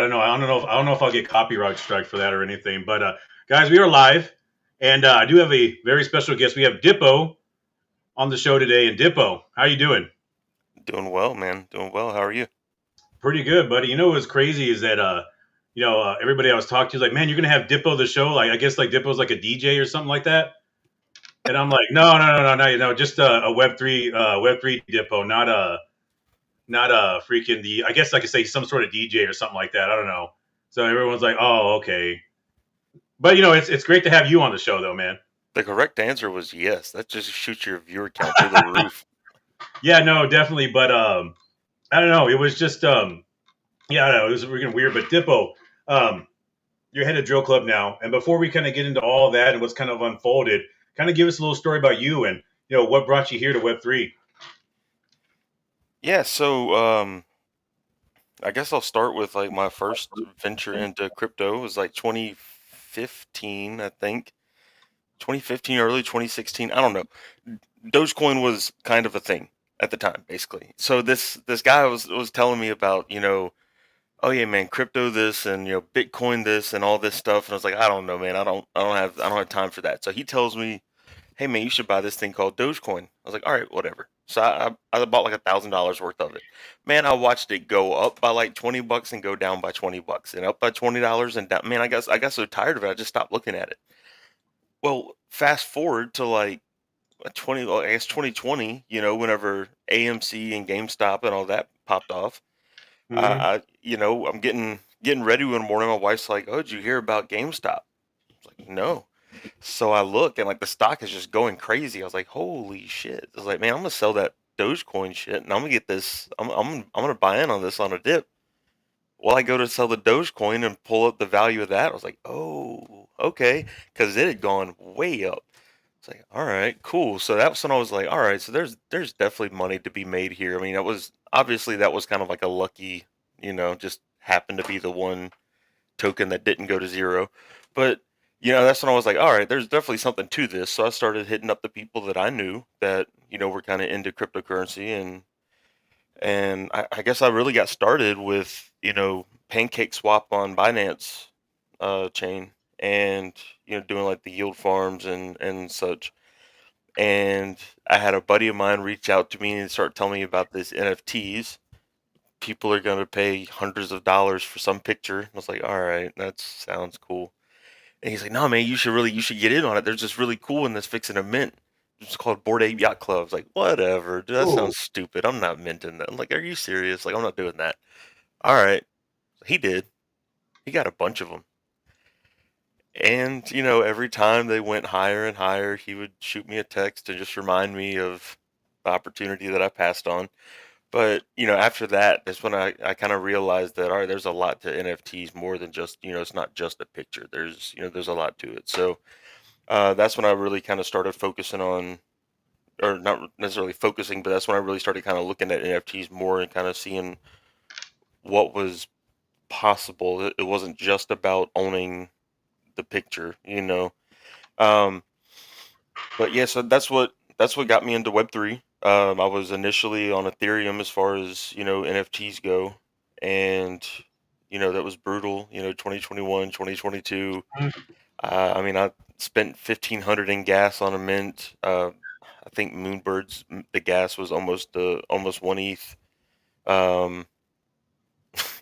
don't know. I don't know if I'll get copyright strike for that or anything. But guys, we are live, and I do have a very special guest. We have Dippo on the show today. And Dippo, how you doing? Doing well, man. Doing well. How are you? Pretty good, buddy. You know what's crazy is that everybody I was talking to is like, man, you're gonna have Dippo the show. Like, I guess like Dippo's like a DJ or something like that. And I'm like, no, just a Web3 Dippo, not a freaking the. I guess I could say some sort of DJ or something like that. I don't know. So everyone's like, oh, okay. But it's great to have you on the show, though, man. The correct answer was yes. That just shoots your viewer count through the roof. Yeah, no, definitely. But I don't know. It was just yeah, I don't know. It was freaking weird. But Dippo, um, you're head of Drill Club now, and before we kind of get into all that and what's kind of unfolded, kind of give us a little story about you and what brought you here to Web3. Yeah, so I guess I'll start with like my first venture into crypto was like 2015, I think. 2015, early 2016. I don't know. Dogecoin was kind of a thing at the time, basically. So this guy was telling me about, oh yeah, man, crypto this and Bitcoin this and all this stuff, and I was like, I don't know, man, I don't have time for that. So he tells me, hey man, you should buy this thing called Dogecoin. I was like, all right, whatever. So I bought like $1,000 worth of it. Man, I watched it go up by like $20 and go down by $20 and up by $20 and down. Man, I got so tired of it, I just stopped looking at it. Well, fast forward to like 2020, whenever AMC and GameStop and all that popped off. Mm-hmm. I'm getting ready one morning. My wife's like, "Oh, did you hear about GameStop?" I was like, "No." So I look and like the stock is just going crazy. I was like, "Holy shit!" I was like, "Man, I'm gonna sell that Dogecoin shit and I'm gonna get this. I'm gonna buy in on this on a dip." Well, I go to sell the Dogecoin and pull up the value of that. I was like, "Oh, okay," because it had gone way up. It's like, all right, cool. So that was when I was like, all right, so there's definitely money to be made here. I mean, that was kind of like a lucky, just happened to be the one token that didn't go to zero. But that's when I was like, all right, there's definitely something to this. So I started hitting up the people that I knew that were kind of into cryptocurrency, and I guess I really got started with Pancake Swap on Binance chain, and doing like the yield farms and such. And I had a buddy of mine reach out to me and start telling me about this NFTs. People are going to pay hundreds of dollars for some picture. I was like, all right, that sounds cool. And he's like, no, man, you should get in on it. There's this really cool one that's fixing a mint. It's called Bored Ape Yacht Club. I was like, whatever, dude, that Ooh. sounds stupid. I'm not minting that. I'm like, are you serious? Like, I'm not doing that. All right. He did. He got a bunch of them. And, every time they went higher and higher, he would shoot me a text to just remind me of the opportunity that I passed on. But, after that, that's when I kind of realized that, all right, there's a lot to NFTs more than just, it's not just a picture. There's a lot to it. So that's when I really kind of started focusing on, or not necessarily focusing, but that's when I really started kind of looking at NFTs more and kind of seeing what was possible. It wasn't just about owning the picture. Um, but yeah, so that's what got me into Web3. I was initially on Ethereum as far as NFTs go, and that was brutal. 2021, 2022. I mean, I spent 1,500 in gas on a mint. I think Moonbirds, the gas was almost one ETH. Um,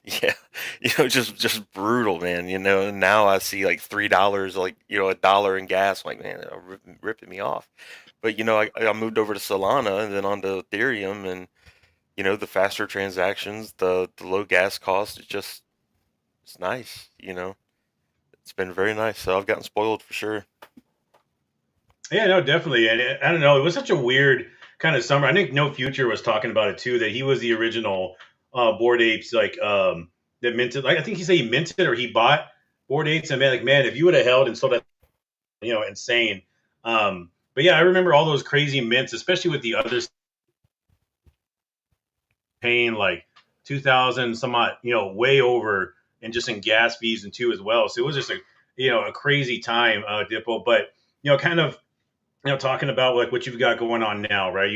Yeah, just brutal, man. And now I see like $3, like a dollar in gas. I'm like, man, they're ripping me off. But I moved over to Solana and then onto Ethereum, and the faster transactions, the low gas cost, it's nice. It's been very nice. So I've gotten spoiled for sure. Yeah, no, definitely. And I don't know, it was such a weird kind of summer. I think No Future was talking about it too, that he was the original Bored Apes, like that minted. Like I think he said he minted or he bought Bored Apes, and man, like man, if you would have held and sold that, insane. But yeah, I remember all those crazy mints, especially with the others paying like 2,000 some odd, way over, and just in gas fees and two as well. So it was just a crazy time, Dippo. But kind of talking about like what you've got going on now, right?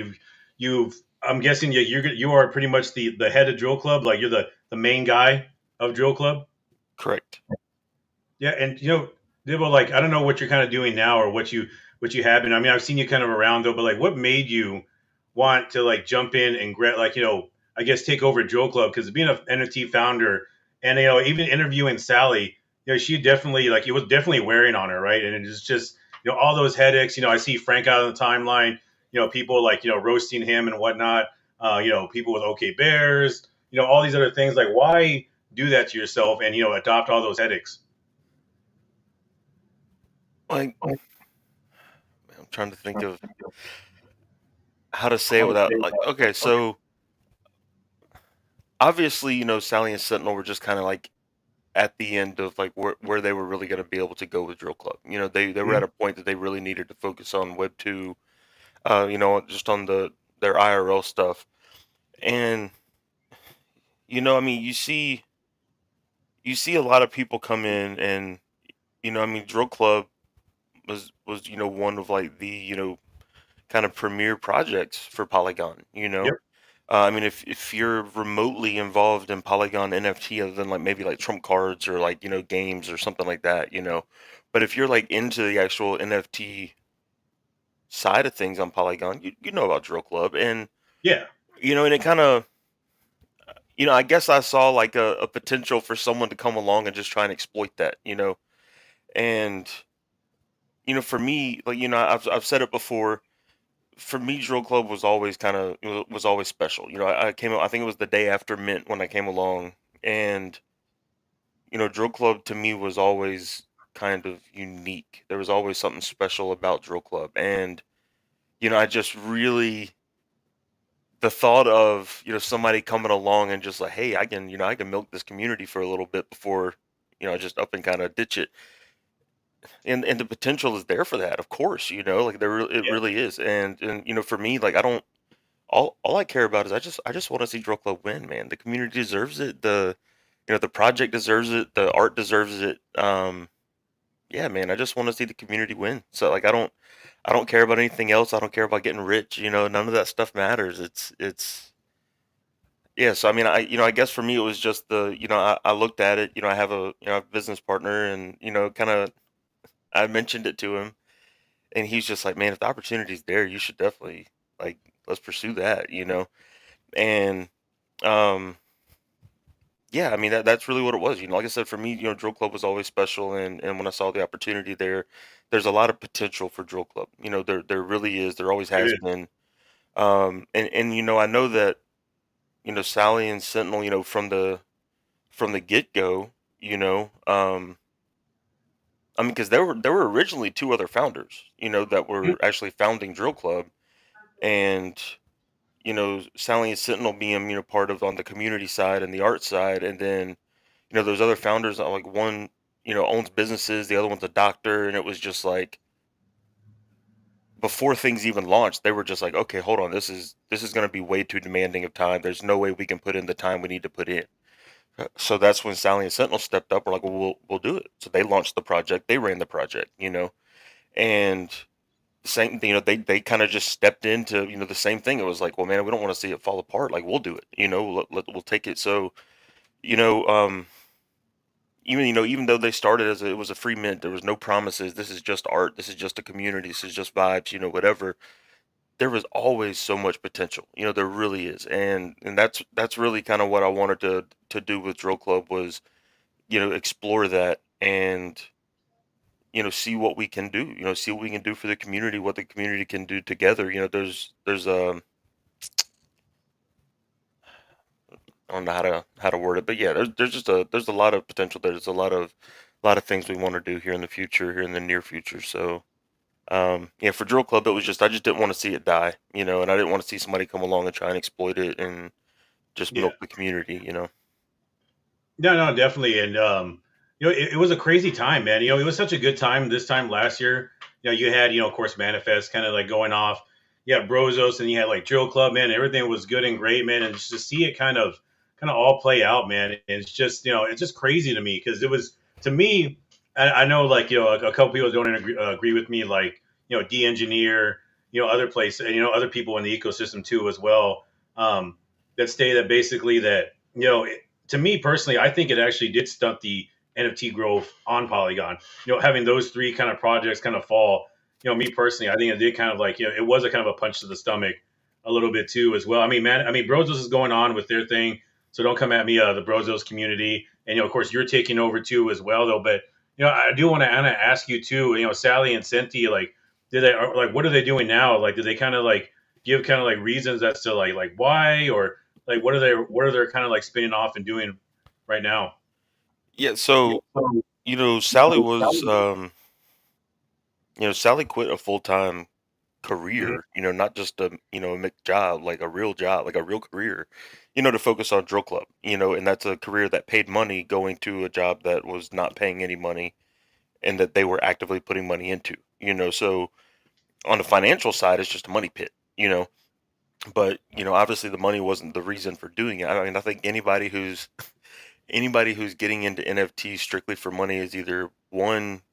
You've I'm guessing you are pretty much the head of Drill Club, like you're the main guy of Drill Club. Correct. Yeah, and Dibbo, like I don't know what you're kind of doing now or what you have been. I mean, I've seen you kind of around though, but like, what made you want to like jump in and like I guess take over Joe Club because being an NFT founder and even interviewing Sally, she definitely like it was definitely wearing on her, right? And it's just all those headaches. I see Frank out on the timeline. People like roasting him and whatnot. People with OK Bears. All these other things. Like, why do that to yourself and adopt all those headaches? Like, I'm trying to think of how to say it without like, okay, so obviously, Sally and Sentinel were just kind of like at the end of like where they were really going to be able to go with Drill Club. They were Mhm. at a point that they really needed to focus on Web 2, just on their IRL stuff. And I mean, you see a lot of people come in and I mean, Drill Club was one of like the kind of premier projects for Polygon. Yep. I mean, if you're remotely involved in Polygon NFT, other than like maybe like trump cards or like games or something like that, but if you're like into the actual NFT side of things on Polygon, you know about Drill Club, and Yeah. and it kind of I guess I saw like a potential for someone to come along and just try and exploit that, and for me, like I've said it before. For me, Drill Club was always kind of was always special. I came. I think it was the day after Mint when I came along, and Drill Club to me was always kind of unique. There was always something special about Drill Club, and I just really the thought of somebody coming along and just like, hey, I can milk this community for a little bit before I just up and kind of ditch it, and the potential is there for that, of course. Like it Yeah. really is, and for me, like I don't. All I care about is I just want to see Drill Club win, man. The community deserves it. The project deserves it. The art deserves it. Yeah, man. I just want to see the community win. So like I don't care about anything else. I don't care about getting rich. None of that stuff matters. It's yeah. So I mean, I guess for me it was just I looked at it. I have a business partner, and kind of I mentioned it to him, and he's just like, man, if the opportunity's there, you should definitely like let's pursue that. And um yeah, I mean that's really what it was. Like I said, for me, Drill Club was always special, and when I saw the opportunity there, there's a lot of potential for Drill Club. There really is. There always It has is. been. And I know that Sally and Sentinel, from the get go, I mean, because there were originally two other founders, that Mhm. were actually founding Drill Club, and Sally and Sentinel being part of on the community side and the art side, and then those other founders, like one, owns businesses, the other one's a doctor, and it was just like before things even launched, they were just like, okay, hold on, this is going to be way too demanding of time. There's no way we can put in the time we need to put in. So that's when Sally and Sentinel stepped up. We're like, well, we'll do it. So they launched the project. They ran the project, and the same, they kind of just stepped into, the same thing. It was like, well, man, we don't want to see it fall apart. Like, we'll do it. We'll take it. So, you know, um, even though they started as it was a free mint, there was no promises. This is just art. This is just a community. This is just vibes. Whatever. There was always so much potential. There really is, and that's really kind of what I wanted to do with Drill Club was explore that and see what we can do. See what we can do for the community, what the community can do together. There's I don't know how to word it, but yeah, there's a lot of potential there. There's a lot of things we want to do here in the future, here in the near future. So yeah, for Drill Club, it was just I just didn't want to see it die, and I didn't want to see somebody come along and try and exploit it and just Yeah. milk the community. No, no, definitely. And it was a crazy time, man. It was such a good time this time last year. You had, of course, Manifest kind of like going off. You had Brozos and you had like Drill Club, man. Everything was good and great, man. And just to see it kind of all play out, man. And it's just, it's just crazy to me because it was to me. I know, like a couple people don't agree with me, like de-engineer, other places, and other people in the ecosystem too as well. That say that basically that to me personally, I think it actually did stunt the NFT growth on Polygon. Having those three kind of projects kind of fall. Me personally, I think it did kind of like it was a kind of a punch to the stomach a little bit too as well. I mean, man, Brozos is going on with their thing, so don't come at me, the Brozos community, and of course you're taking over too as well though. But I do want to Anna ask you too. Sally and Senti, like, did they like what are they doing now? Like, did they kind of like give kind of like reasons as to like why or like what are they kind of like spinning off and doing right now? Yeah, so Sally was Sally quit a full-time Hmm. career, not just a job, like a real job, like a real career, to focus on drill club, and that's a career that paid money going to a job that was not paying any money and that they were actively putting money into, so on the financial side, it's just a money pit, but obviously the money wasn't the reason for doing it. I mean, I think anybody who's getting into NFTs strictly for money is either one,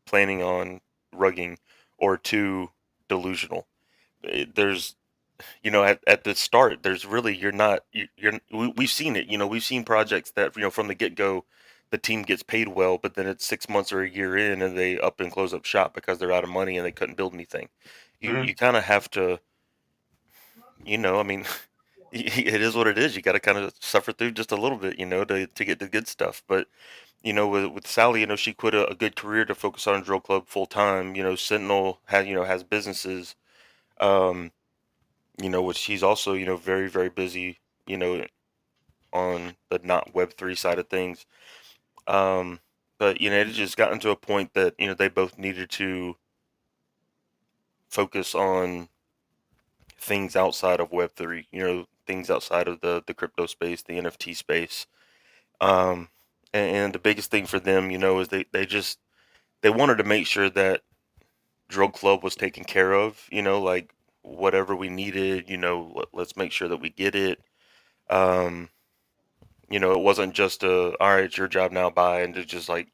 planning on rugging, or two, delusional. There's at the start, there's really we've seen it. We've seen projects that from the get go, the team gets paid well, but then it's 6 months or a year in, and they up and close up shop because they're out of money and they couldn't build anything. You Hmm. kind of have to, I mean, it is what it is. You got to kind of suffer through just a little bit, to get the good stuff. But with Sally, she quit a good career to focus on drill club full time. Sentinel has businesses. Um, which he's also, very, very busy, you know, on the not Web3 side of things. Um, but, it just gotten to a point that, they both needed to focus on things outside of Web3, things outside of the crypto space, the NFT space. Um, and the biggest thing for them, is they wanted to make sure that Drill Club was taken care of, like whatever we needed, let's make sure that we get it. Um, it wasn't just all right, it's your job now, bye, and to just like,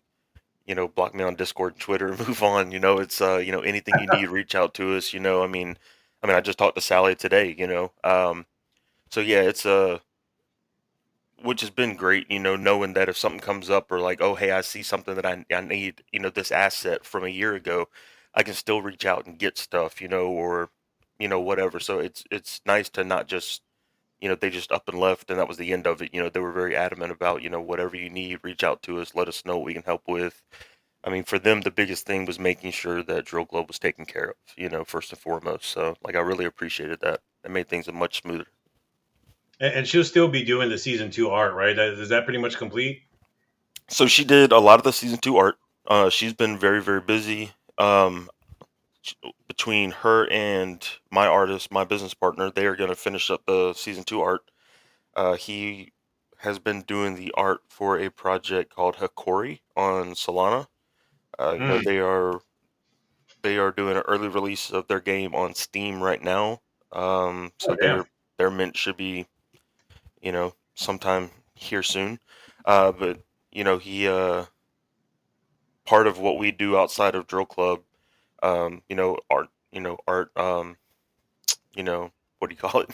block me on Discord and Twitter and move on. It's anything you need, reach out to us. I just talked to Sally today. So yeah, it's which has been great. Knowing that if something comes up or like, oh hey, I see something that I need, this asset from a year ago, I can still reach out and get stuff. Or whatever. So it's nice to not just they just up and left and that was the end of it. They were very adamant about, whatever you need, reach out to us, let us know what we can help with. I mean, for them, the biggest thing was making sure that Drill Globe was taken care of, first and foremost. So, like, I really appreciated that. It made things much smoother. And she'll still be doing the season two art, right? Is that pretty much complete? So she did a lot of the season two art. She's been very, very busy. Between her and my artist, my business partner, they are going to finish up the season two art. He has been doing the art for a project called Hikori on Solana. Mm. They are doing an early release of their game on Steam right now. Oh, So damn. their mint should be sometime here soon. But he part of what we do outside of Drill Club, art, art, what do you call it?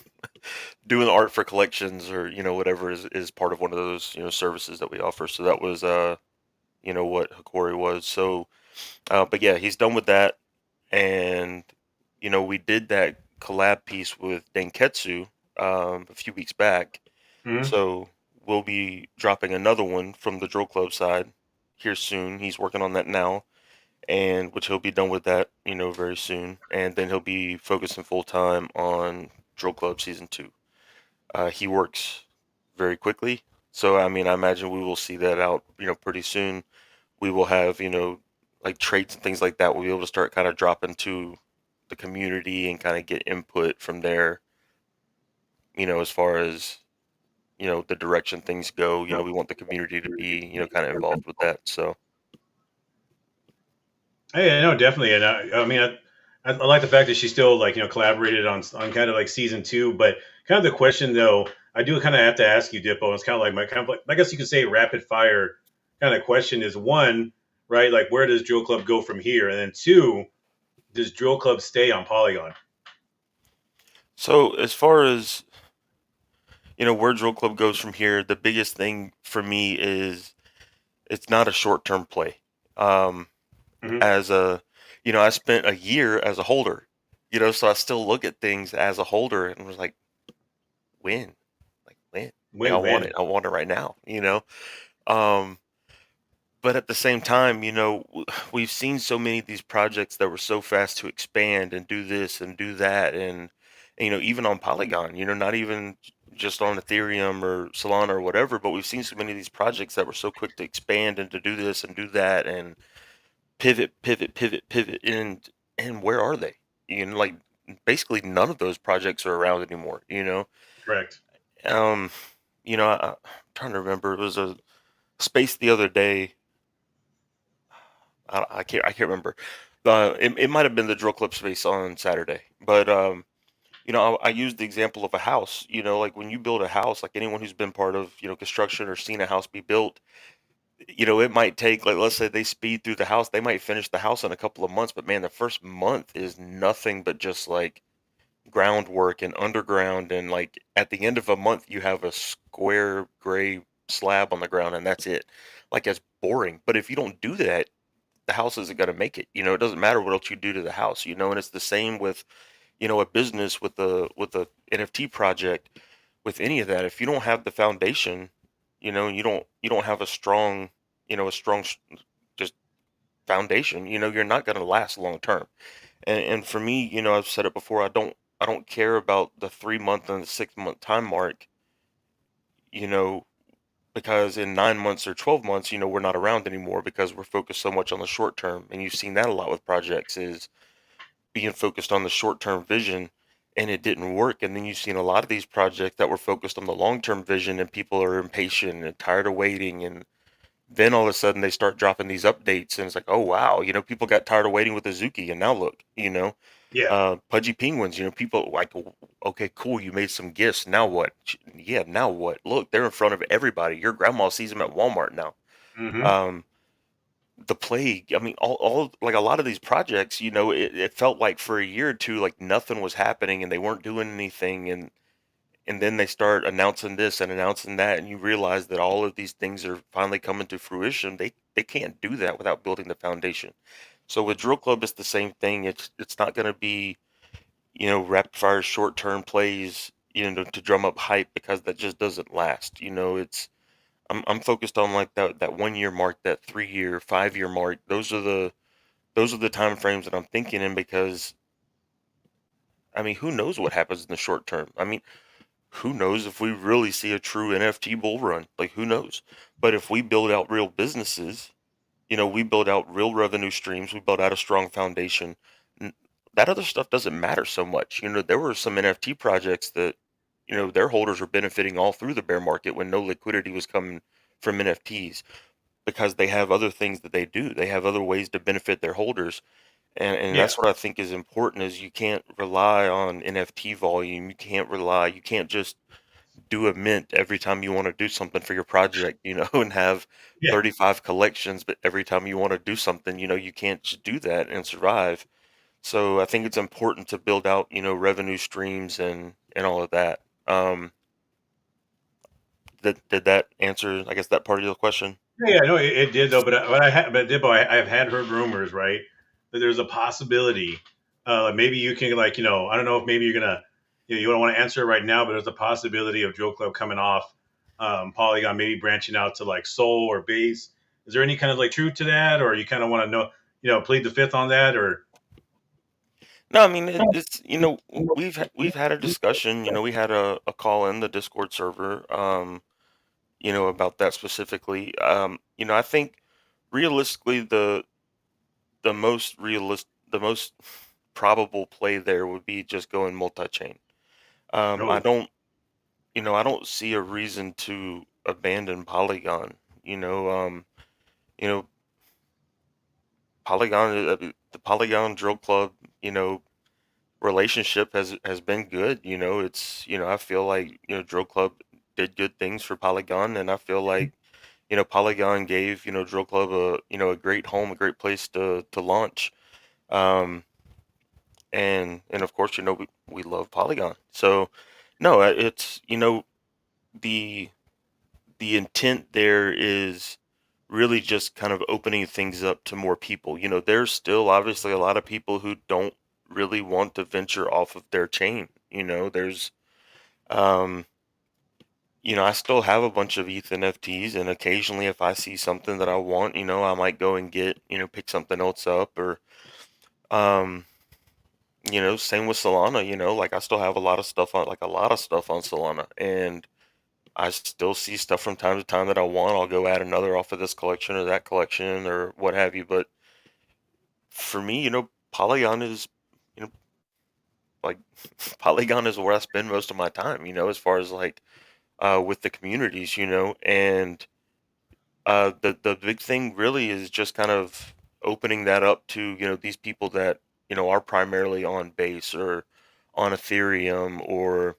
Doing art for collections or whatever is part of one of those services that we offer. So that was what Hikori was. So but yeah, he's done with that. And we did that collab piece with Denketsu a few weeks back. Mm. So we'll be dropping another one from the Drill Club side here soon. He's working on that now, and which he'll be done with that, very soon. And then he'll be focusing full time on Drill Club season 2. He works very quickly, so I mean, I imagine we will see that out, pretty soon. We will have, like traits and things like that. We'll be able to start kind of dropping to the community and kind of get input from there, as far as, the direction things go. We want the community to be, kind of involved with that. So, Hey, no, definitely. And I mean, I like the fact that she still like collaborated on kind of like season two. But kind of the question though, I do kind of have to ask you, Dippo. It's kind of like my kind of like I guess you could say rapid fire kind of question is one, right? Like where does Drill Club go from here? And then two, does Drill Club stay on Polygon? so as far as, where Drill Club goes from here, the biggest thing for me is it's not a short-term play. Um, Hmm. as a, I spent a year as a holder, so I still look at things as a holder and was when, when, I Win want it. win. I want it right now. Um, but at the same time, we've seen so many of these projects that were so fast to expand and do this and do that. And even on Polygon, not even just on Ethereum or Solana or whatever, but we've seen so many of these projects that were so quick to expand and to do this and do that and pivot, pivot, pivot, pivot. And where are they? Like basically none of those projects are around anymore. Correct. Um, I'm trying to remember. It was a space the other day. I can't remember. It might have been the drill clip space on Saturday, but I used the example of a house. Like when you build a house, like anyone who's been part of construction or seen a house be built, it might take, like, let's say they speed through the house, they might finish the house in a couple of months, but man, the first month is nothing but just like groundwork and underground, and like at the end of a month you have a square gray slab on the ground and that's it. Like, that's boring. But if you don't do that, the house isn't going to make it. It doesn't matter what else you do to the house. And it's the same with a business, with a NFT project, with any of that. If you don't have the foundation, and you don't have a strong, just foundation, you're not going to last long term. And for me, I've said it before, I don't care about the 3 month and the 6 month time mark, you know because in 9 months or 12 months, we're not around anymore because we're focused so much on the short term. And you've seen that a lot with projects, is being focused on the short term vision, and it didn't work. And then you've seen a lot of these projects that were focused on the long term vision, and people are impatient and tired of waiting. And then all of a sudden they start dropping these updates, and it's like, oh wow, people got tired of waiting with Azuki, and now look, Yeah. Pudgy Penguins, people like, okay, cool, you made some gifts. Now what? Yeah, now what? Look, they're in front of everybody. Your grandma sees them at Walmart now. Hmm. Um, the plague. I mean, all like a lot of these projects, it felt like for a year or two, like nothing was happening and they weren't doing anything. And then they start announcing this and announcing that, and you realize that all of these things are finally coming to fruition. They can't do that without building the foundation. So with Drill Club, it's the same thing. It's not going to be rapid fire short term plays, to drum up hype, because that just doesn't last. I'm focused on like that 1 year mark, that 3 year, 5 year mark. Those are the time frames that I'm thinking in, because I mean, who knows what happens in the short term? I mean, who knows if we really see a true NFT bull run? Like, who knows? But if we build out real businesses, we build out real revenue streams, we build out a strong foundation. That other stuff doesn't matter so much. There were some NFT projects that, their holders were benefiting all through the bear market when no liquidity was coming from NFTs, because they have other things that they do. They have other ways to benefit their holders. And Yeah. that's what I think is important, is you can't rely on NFT volume. You can't just do a mint every time you want to do something for your project, and have Yeah. 35 collections, but every time you want to do something, you can't just do that and survive. So I think it's important to build out, revenue streams and all of that. Did that answer, I guess, that part of your question? Yeah, yeah, no, it did though. But Dibbo, I've had heard rumors, right, that there's a possibility. Maybe you can, like, I don't know if maybe you're gonna, you don't want to answer it right now, but there's a possibility of Joe Club coming off Polygon, maybe branching out to like Soul or Base. Is there any kind of like truth to that, or you kind of want to know, plead the fifth on that, or? No, I mean, it's, we've had a discussion. We had a call in the Discord server, about that specifically. I think realistically, the most probable play there would be just going multi-chain. I No. don't see a reason to abandon Polygon. You know, Polygon, the Polygon Drill Club, relationship has been good. I feel like, Drill Club did good things for Polygon, and I feel like, Polygon gave, Drill Club a great home, a great place to launch. Um, and of course, we love Polygon. So no, it's, the the intent there is really just kind of opening things up to more people. There's still obviously a lot of people who don't really want to venture off of their chain. There's um I still have a bunch of ETH NFTs, and occasionally if I see something that I want, I might go and pick something else up, or um same with Solana. Like I still have a lot of stuff on Solana, and I still see stuff from time to time that I want. I'll go add another off of this collection or that collection or what have you. But for me, Polygon is, you know, like Polygon is where I spend most of my time, as far as like with the communities, and the big thing really is just kind of opening that up to, these people that, are primarily on Base or on Ethereum or,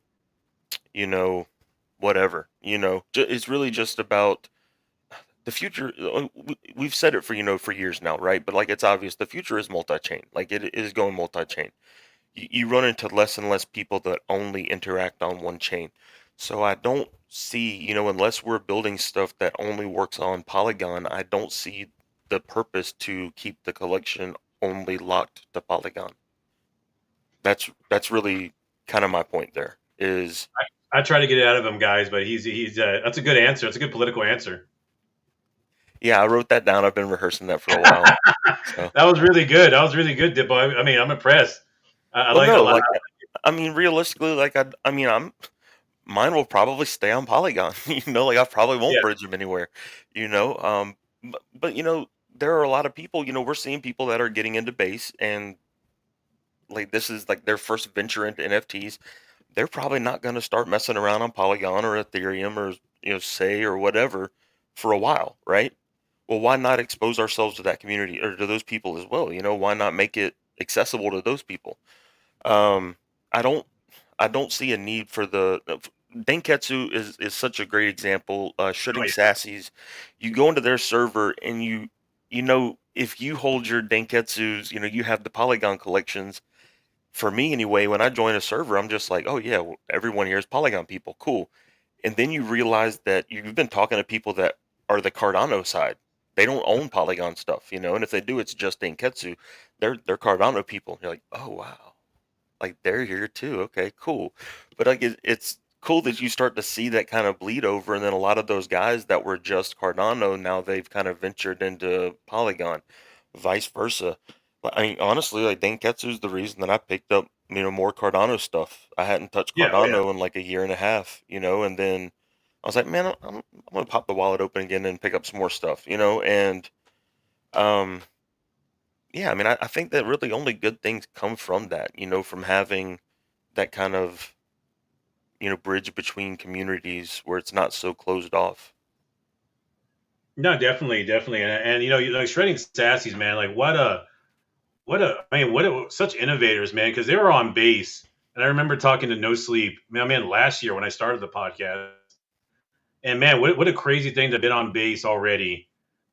you know, whatever, it's really just about the future. We've said it for, for years now, right? But like, it's obvious the future is multi-chain. Like it is going multi-chain. You run into less and less people that only interact on one chain. So I don't see, unless we're building stuff that only works on Polygon, I don't see the purpose to keep the collection only locked to Polygon. That's really kind of my point there is. I try to get it out of him, guys, but he's that's a good answer. It's a good political answer. Yeah, I wrote that down. I've been rehearsing that for a while. So, That was really good. That was really good, Dippo. I mean, I'm impressed. I well, like a no, lot. like, I mean, realistically, like, I mean, mine will probably stay on Polygon. Like I probably won't Yeah, bridge them anywhere. You know, but there are a lot of people. We're seeing people that are getting into Base, and like this is like their first venture into NFTs. They're probably not going to start messing around on Polygon or Ethereum or Say or whatever for a while, right? Well, why not expose ourselves to that community or to those people as well? Why not make it accessible to those people? Um, I don't I don't see a need for the Denketsu is such a great example. oh, Shooting yeah. Sassies, you go into their server and if you hold your Denketsus, you have the Polygon collections. For me anyway, when I join a server, I'm just like, oh yeah, well, everyone here is Polygon people, cool. And then you realize that you've been talking to people that are the Cardano side. They don't own Polygon stuff, and if they do, it's just Denketsu. They're Cardano people. You're like, oh wow, like they're here too. Okay, cool. But like it's cool that you start to see that kind of bleed over, and then a lot of those guys that were just Cardano now they've kind of ventured into Polygon, vice versa. But I mean, honestly, like Denketsu is the reason that I picked up more Cardano stuff. I hadn't touched Yeah, oh, yeah. Cardano in like a year and a half, and then I was like, man, I'm gonna pop the wallet open again and pick up some more stuff, and um yeah, I mean, I think that really only good things come from that, from having that kind of, bridge between communities where it's not so closed off. No, definitely, definitely, and like shredding sassies, man. Like I mean, such innovators, man, because they were on base. And I remember talking to No Sleep, man, last year when I started the podcast. And man, what a crazy thing to have been on base already.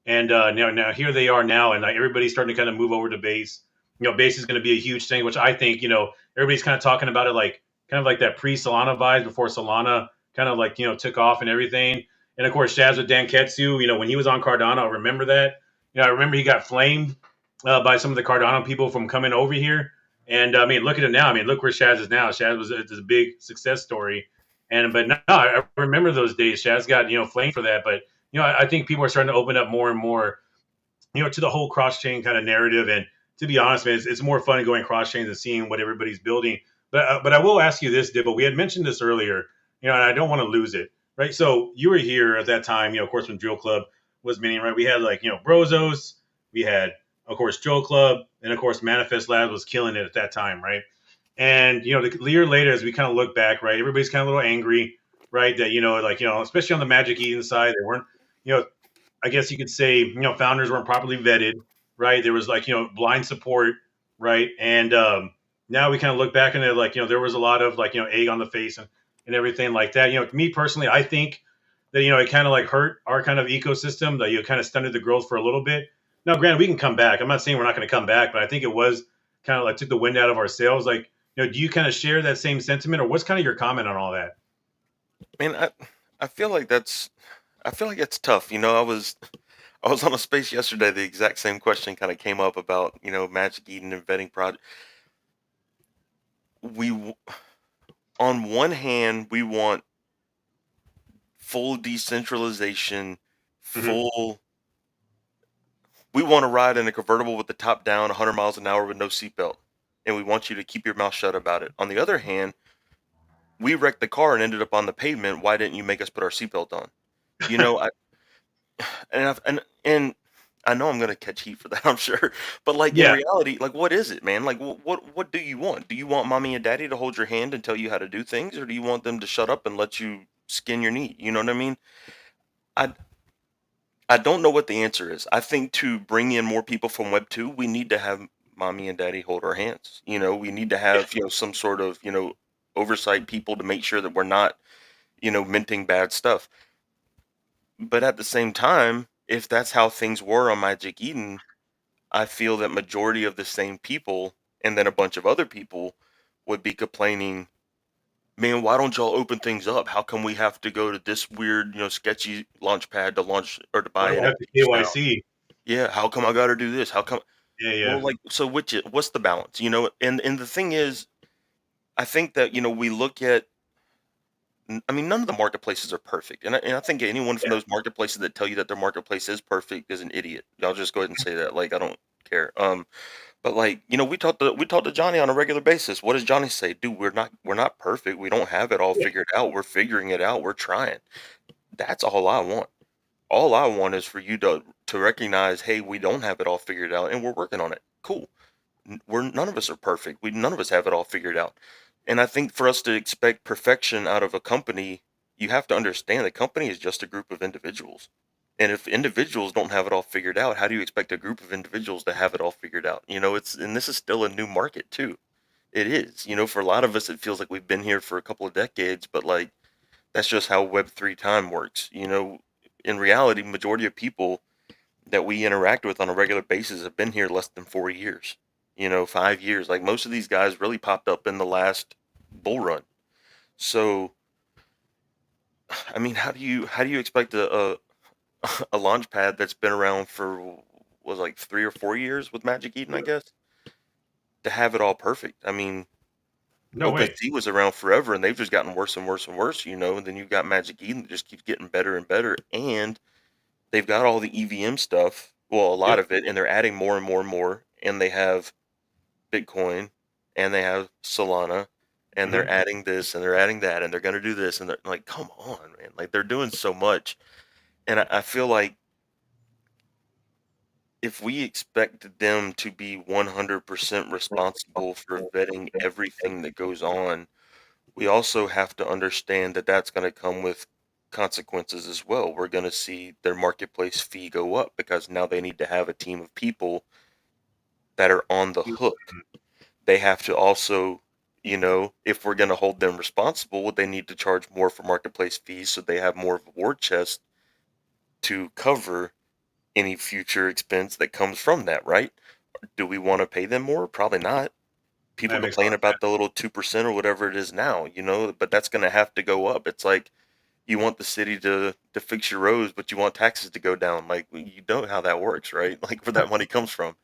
And now here they are now, and like everybody's starting to kind of move over to base. Base is going to be a huge thing, which I think everybody's kind of talking about it like kind of like that pre Solana vibes before Solana kind of like took off and everything. And of course, Shaz with Dan Ketsu, when he was on Cardano, I remember that. I remember he got flamed by some of the Cardano people from coming over here. And I mean, look at him now. I mean, look where Shaz is now. Shaz was it's a big success story. And but no, I remember those days. Shaz got flamed for that. But I think people are starting to open up more and more, to the whole cross chain kind of narrative. And to be honest, man, it's more fun going cross chains and seeing what everybody's building. But I will ask you this, Dibble. We had mentioned this earlier, and I don't want to lose it, right? So you were here at that time, of course, when Drill Club was meeting, right? We had like Brozos, we had of course Drill Club, and of course Manifest Labs was killing it at that time, right? And the year later, as we kind of look back, right, everybody's kind of a little angry, right? That like especially on the Magic Eden side, they weren't, I guess you could say, founders weren't properly vetted, right? There was like blind support, right? And now we kind of look back and they're like there was a lot of like egg on the face and everything like that. Me personally, I think that it kind of like hurt our kind of ecosystem, that kind of stunted the growth for a little bit. Now, granted, we can come back. I'm not saying we're not going to come back, but I think it was kind of like took the wind out of our sails. Like, do you kind of share that same sentiment, or what's kind of your comment on all that? Man, I feel like it's tough. I I was on a space yesterday. The exact same question kind of came up about, Magic Eden and vetting project. On one hand, we want full decentralization, Hmm. full. We want to ride in a convertible with the top down, 100 miles an hour with no seatbelt, and we want you to keep your mouth shut about it. On the other hand, we wrecked the car and ended up on the pavement. Why didn't you make us put our seatbelt on? You know, I, and I know I'm gonna catch heat for that, I'm sure. But like in Yeah, reality, like what is it, man? Like what do you want? Do you want mommy and daddy to hold your hand and tell you how to do things, or do you want them to shut up and let you skin your knee? You know what I mean? I I don't know what the answer is. I think to bring in more people from Web 2, we need to have mommy and daddy hold our hands. We need to yeah, have, some sort of, oversight people to make sure that we're not, minting bad stuff. But at the same time, if that's how things were on Magic Eden, I feel that majority of the same people and then a bunch of other people would be complaining, man, why don't y'all open things up? How come we have to go to this weird, sketchy launch pad to launch or to buy well, have to NFTs now? KYC. Yeah, how come I got to do this? How come? Yeah, yeah, Well, like, so what's the balance? And the thing is, I think that we look at. I mean, none of the marketplaces are perfect, and I think anyone from yeah. those marketplaces that tell you that their marketplace is perfect is an idiot. I'll just go ahead and say that. Like, I don't care. But like, we talk to Johnny on a regular basis. What does Johnny say? Dude, we're not perfect. We don't have it all Yeah. figured out. We're figuring it out. We're trying. That's all I want. All I want is for you to recognize, hey, we don't have it all figured out, and we're working on it. Cool. None of us are perfect. We None of us have it all figured out. And I think for us to expect perfection out of a company, you have to understand the company is just a group of individuals. And if individuals don't have it all figured out, how do you expect a group of individuals to have it all figured out? And this is still a new market too. It is. For a lot of us it feels like we've been here for a couple of decades, but like that's just how Web3 time works. In reality, majority of people that we interact with on a regular basis have been here less than 4 years, 5 years. Like most of these guys really popped up in the last bull run. So, I mean, how do you expect a launch pad that's been around for was like 3 or 4 years with Magic Eden, I guess, to have it all perfect? I mean, No way. OpenSea was around forever and they've just gotten worse and worse and worse, and then you've got Magic Eden that just keeps getting better and better, and they've got all the EVM stuff, well, a lot Yep. of it, and they're adding more and more and more, and they have Bitcoin and they have Solana and they're Hmm. adding this and they're adding that and they're going to do this and they're like, come on, man. Like they're doing so much. And I feel like if we expect them to be 100% responsible for vetting everything that goes on, we also have to understand that that's going to come with consequences as well. We're going to see their marketplace fee go up because now they need to have a team of people that are on the hook. They have to also, if we're going to hold them responsible, they need to charge more for marketplace fees so they have more of a war chest to cover any future expense that comes from that, right? Do we want to pay them more? Probably not. People That makes a lot complain of about the sense. little 2% or whatever it is now, but that's going to have to go up. It's like you want the city to fix your roads, but you want taxes to go down. Like you know how that works, right? Like where that money comes from.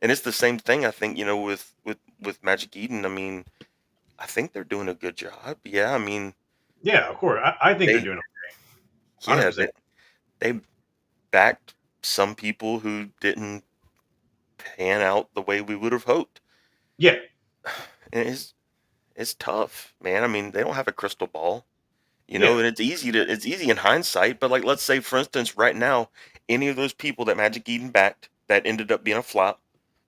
And it's the same thing, I think, with Magic Eden. I mean, I think they're doing a good job. Yeah, I mean, Yeah, of course. I think they're they doing 100. yeah, Percent they backed some people who didn't pan out the way we would have hoped. Yeah, And it's tough, man. I mean, they don't have a crystal ball, yeah. and it's easy in hindsight, but like let's say for instance right now, any of those people that Magic Eden backed that ended up being a flop,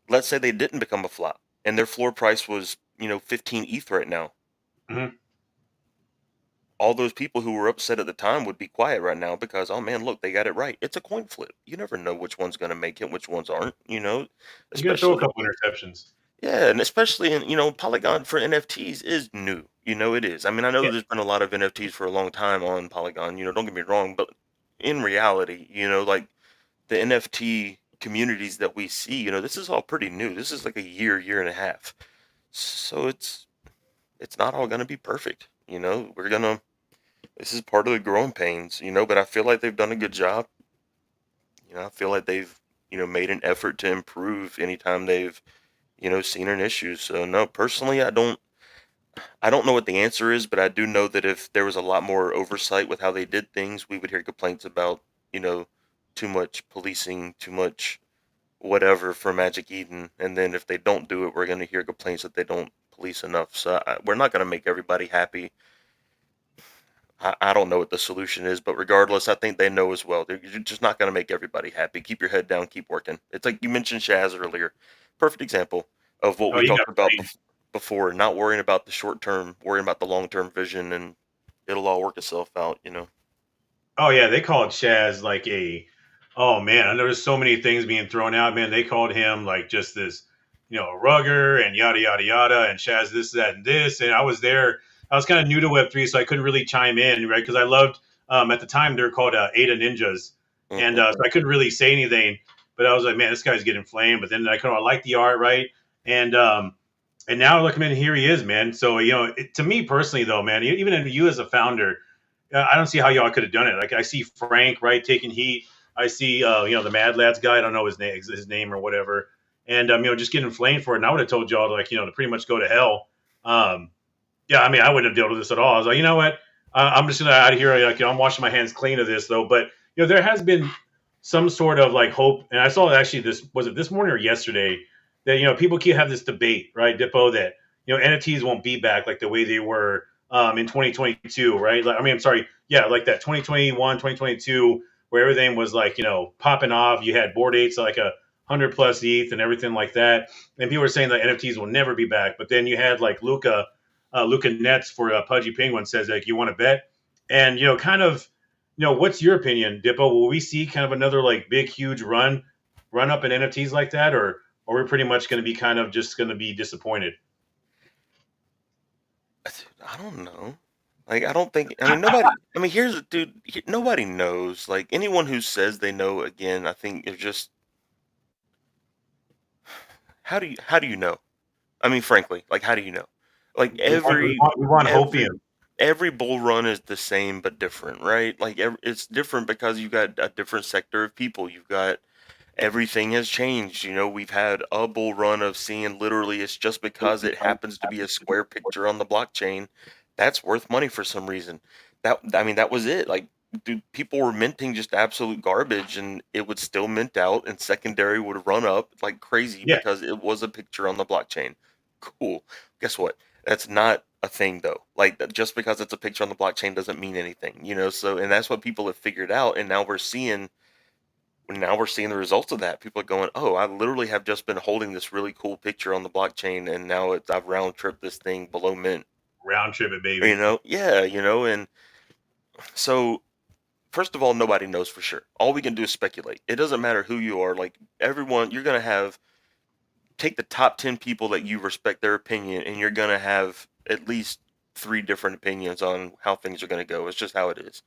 let's say they didn't become a flop and their floor price was, 15 ETH right now. Hmm. All those people who were upset at the time would be quiet right now because, oh man, look, they got it right. It's a coin flip. You never know which one's going to make it, which ones aren't, You're gonna throw a especially, couple interceptions. yeah, and especially in, Polygon for NFTs is new. It is. I mean, I know Yeah, there's been a lot of NFTs for a long time on Polygon, don't get me wrong, but in reality, like the NFT communities that we see, this is all pretty new. This is like a year and a half. So it's not all going to be perfect. This is part of the growing pains, but I feel like they've done a good job. I feel like they've made an effort to improve anytime they've seen an issue. So no, personally, I don't know what the answer is, but I do know that if there was a lot more oversight with how they did things, we would hear complaints about, you know, too much policing, too much whatever for Magic Eden. And then if they don't do it, we're going to hear complaints that they don't police enough. So we're not going to make everybody happy. I don't know what the solution is, but regardless, I think they know as well. You're just not going to make everybody happy. Keep your head down, keep working. It's like you mentioned Shaz earlier. Perfect example of what Oh, we he got talked about flamed. before, not worrying about the short term, worrying about the long term vision, and it'll all work itself out. Oh yeah, they called Shaz like a. Oh man, and there was so many things being thrown out. Man, they called him like just this, rugger and yada yada yada, and Shaz this that and this. And I was there. I was kind of new to Web3, so I couldn't really chime in, right? Because I loved at the time they were called Ada Ninjas, and Hmm. so I couldn't really say anything. But I was like, man, this guy's getting flamed. But then I kind of like the art, right? And and now look, man, here he is, man. So to me personally, though, man, even you as a founder, I don't see how y'all could have done it. Like I see Frank right taking heat. I see the Mad Lads guy. I don't know his name or whatever, and just getting flamed for it. And I would have told y'all like to pretty much go to hell. Yeah, I mean I wouldn't have dealt with this at all. I was like, you know what? I'm just gonna out of here. Like I'm washing my hands clean of this though. But there has been some sort of like hope, and I saw actually this morning or yesterday that people keep have this debate, right, Dippo, that NFTs won't be back like the way they were in 2022, right? Like, I mean, I'm sorry, yeah, like that 2021, 2022, where everything was like popping off. You had board dates like 100+ ETH and everything like that, and people were saying that NFTs will never be back. But then you had like Luca Nets for Pudgy Penguin says like you want to bet, and kind of what's your opinion, Dippo? Will we see kind of another like big huge run up in NFTs like that, or we're pretty much going to be kind of just going to be disappointed? I don't know. Like, I don't think. I mean, nobody. I mean, here's a dude. Nobody knows. Like anyone who says they know, again, I think is just. How do you know? I mean, frankly, like, how do you know? Like We want every hopium. every bull run is the same but different, right? Like, it's different because you got a different sector of people. You've got everything has changed. We've had a bull run of seeing literally it's just because it happens to be a square picture on the blockchain that's worth money for some reason. I mean, that was it. Like, dude, people were minting just absolute garbage and it would still mint out and secondary would run up like crazy Yeah, because it was a picture on the blockchain. Cool. Guess what? That's not a thing though. Like, just because it's a picture on the blockchain doesn't mean anything. So, and that's what people have figured out, and now we're seeing the results of that. People are going, "Oh, I literally have just been holding this really cool picture on the blockchain, and now I've round tripped this thing below mint." round trip it, baby. Yeah, and so first of all, nobody knows for sure. All we can do is speculate. It doesn't matter who you are. Like, everyone, you're gonna have take the top 10 people that you respect their opinion, and you're gonna have at least three different opinions on how things are gonna go. It's just how it is,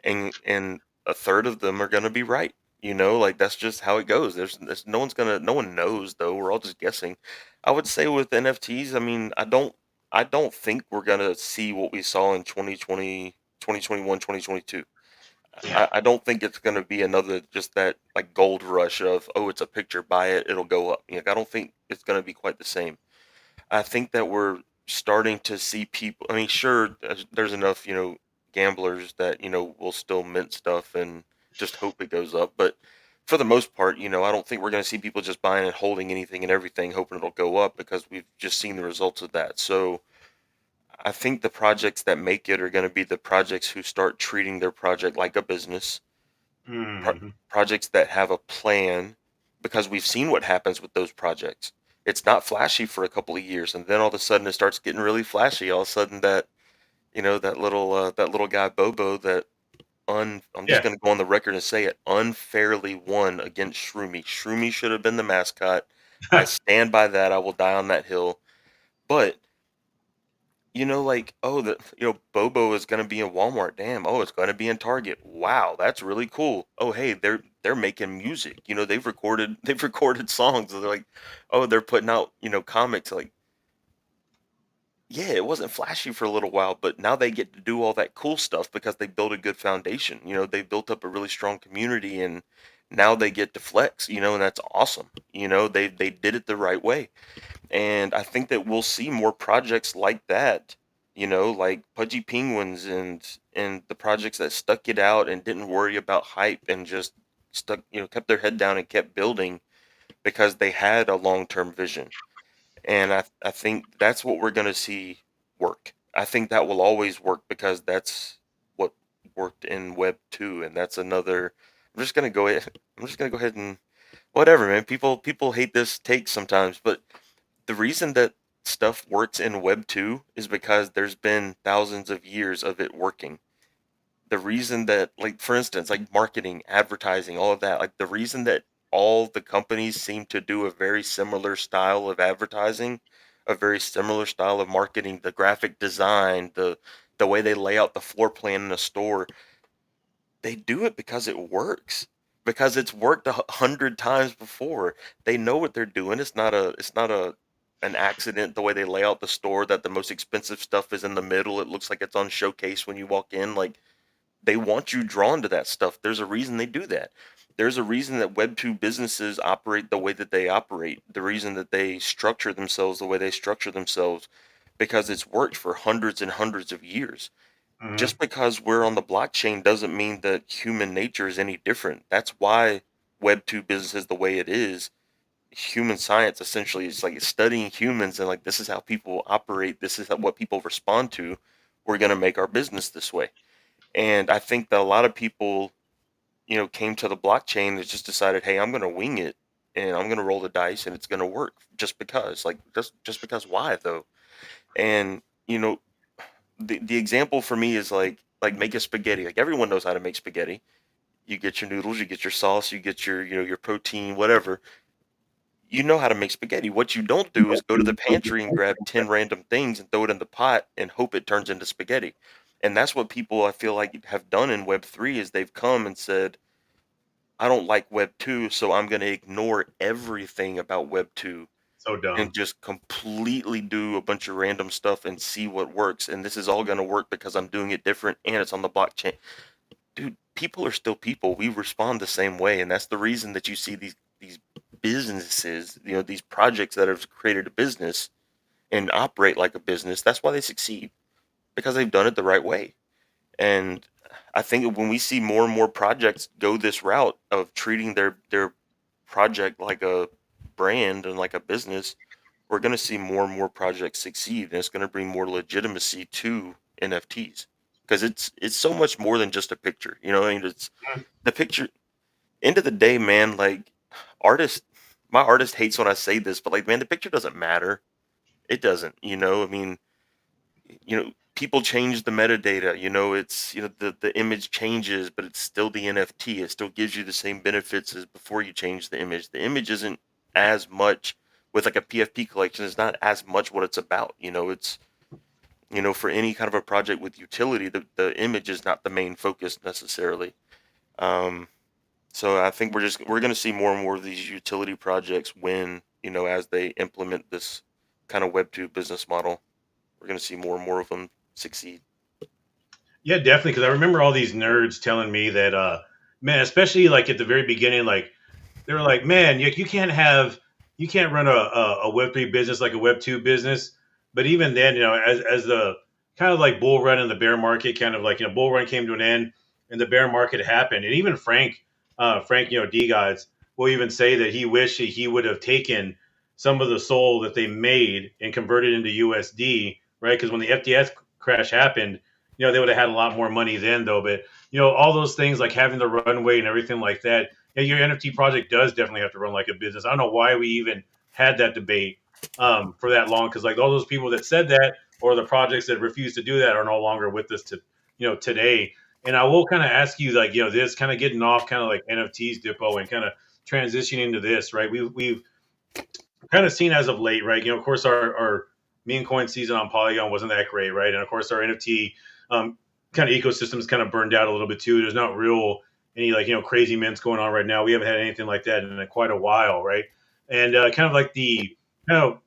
and a third of them are gonna be right. Like, that's just how it goes. There's no one knows though. We're all just guessing. I would say with NFTs, I mean, I don't think we're gonna see what we saw in 2020, 2021, 2022. Yeah. I don't think it's gonna be another just that like gold rush of, oh, it's a picture, buy it, it'll go up. Like, I don't think it's gonna be quite the same. I think that we're starting to see people. I mean, sure, there's enough, gamblers that will still mint stuff and just hope it goes up. But for the most part, I don't think we're going to see people just buying and holding anything and everything, hoping it'll go up because we've just seen the results of that. So I think the projects that make it are going to be the projects who start treating their project like a business, pro- Hmm. projects that have a plan, because we've seen what happens with those projects. It's not flashy for a couple of years, and then all of a sudden it starts getting really flashy. All of a sudden that little guy Bobo I'm just Yeah. gonna go on the record and say it, unfairly won against Shroomy. Shroomy should have been the mascot. I stand by that. I will die on that hill. But like, oh, Bobo is gonna be in Walmart. Damn. Oh, it's gonna be in Target. Wow, that's really cool. Oh, hey, they're making music. They've recorded songs. They're like, oh, they're putting out comics. Like, yeah, it wasn't flashy for a little while, but now they get to do all that cool stuff because they built a good foundation. They built up a really strong community, and Now they get to flex, and that's awesome. They did it the right way. And I think that we'll see more projects like that, like Pudgy Penguins and the projects that stuck it out and didn't worry about hype and just kept their head down and kept building because they had a long-term vision. And I think that's what we're going to see work. I think that will always work because that's what worked in Web 2, and that's another. I'm just going to go ahead. I'm just going to go ahead and whatever, man. People hate this take sometimes, but the reason that stuff works in Web 2 is because there's been thousands of years of it working. The reason that, like, for instance, like marketing, advertising, all of that, like the reason that all the companies seem to do a very similar style of advertising, a very similar style of marketing, the graphic design, the way they lay out the floor plan in a store, they do it because it works. Because it's worked 100 times before. They know what they're doing. It's not a an accident the way they lay out the store that the most expensive stuff is in the middle. It looks like it's on showcase when you walk in. Like, they want you drawn to that stuff. There's a reason they do that. There's a reason that Web 2 businesses operate the way that they operate. The reason that they structure themselves the way they structure themselves, because it's worked for hundreds and hundreds of years. Hmm. Just because we're on the blockchain doesn't mean that human nature is any different. That's why Web 2 business is the way it is. Human science essentially is like studying humans, and like, this is how people operate, this is what people respond to. We're going to make our business this way. And I think that a lot of people, came to the blockchain and just decided, hey, I'm going to wing it and I'm going to roll the dice and it's going to work just because. Like, just because. Why though? And the example for me is like make a spaghetti. Like, everyone knows how to make spaghetti. You get your noodles, you get your sauce, you get your protein, whatever. You know how to make spaghetti. What you don't do is go to the pantry and grab 10 random things and throw it in the pot and hope it turns into spaghetti. And that's what people, I feel like, have done in Web 3 is they've come and said, I don't like Web 2, so I'm going to ignore everything about Web 2 So and dumb. just completely do a bunch of random stuff and see what works. And this is all going to work because I'm doing it different and it's on the blockchain. Dude, people are still people. We respond the same way, and that's the reason that you see these businesses, these projects that have created a business and operate like a business. That's why they succeed, because they've done it the right way. And I think when we see more and more projects go this route of treating their project like a brand and like a business, we're going to see more and more projects succeed, and it's going to bring more legitimacy to NFTs, because it's so much more than just a picture. I mean, it's the picture. End of the day, man. Like, artist, my artist hates when I say this, but like, man, the picture doesn't matter. It doesn't. I mean, people change the metadata. It's the image changes, but it's still the NFT. It still gives you the same benefits as before you change the image. The image isn't as much with like a PFP collection. It's not as much what it's about. It's for any kind of a project with utility, the image is not the main focus necessarily. Um, so I think we're going to see more and more of these utility projects when as they implement this kind of Web 2 business model. We're going to see more and more of them succeed. Yeah, definitely. Because I remember all these nerds telling me that, man, especially like at the very beginning, like they were like, man, you can't run a Web 3 business like a Web 2 business. But even then, as the kind of like bull run in the bear market, kind of like, bull run came to an end and the bear market happened. And even Frank, D Gods will even say that he wished that he would have taken some of the soul that they made and converted into USD, right? Because when the FTS crash happened, they would have had a lot more money then, though. But all those things like having the runway and everything like that, yeah, your NFT project does definitely have to run like a business. I don't know why we even had that debate for that long, because like all those people that said that or the projects that refuse to do that are no longer with us to today. And I will kind of ask you, like, this kind of getting off kind of like NFTs, Dippo, and kind of transitioning to this, right? We've kind of seen as of late, right? Of course, our meme coin season on Polygon wasn't that great, right? And of course, our NFT kind of ecosystem is kind of burned out a little bit too. There's not real any like crazy mints going on right now. We haven't had anything like that in quite a while, right? And kind of like the kind of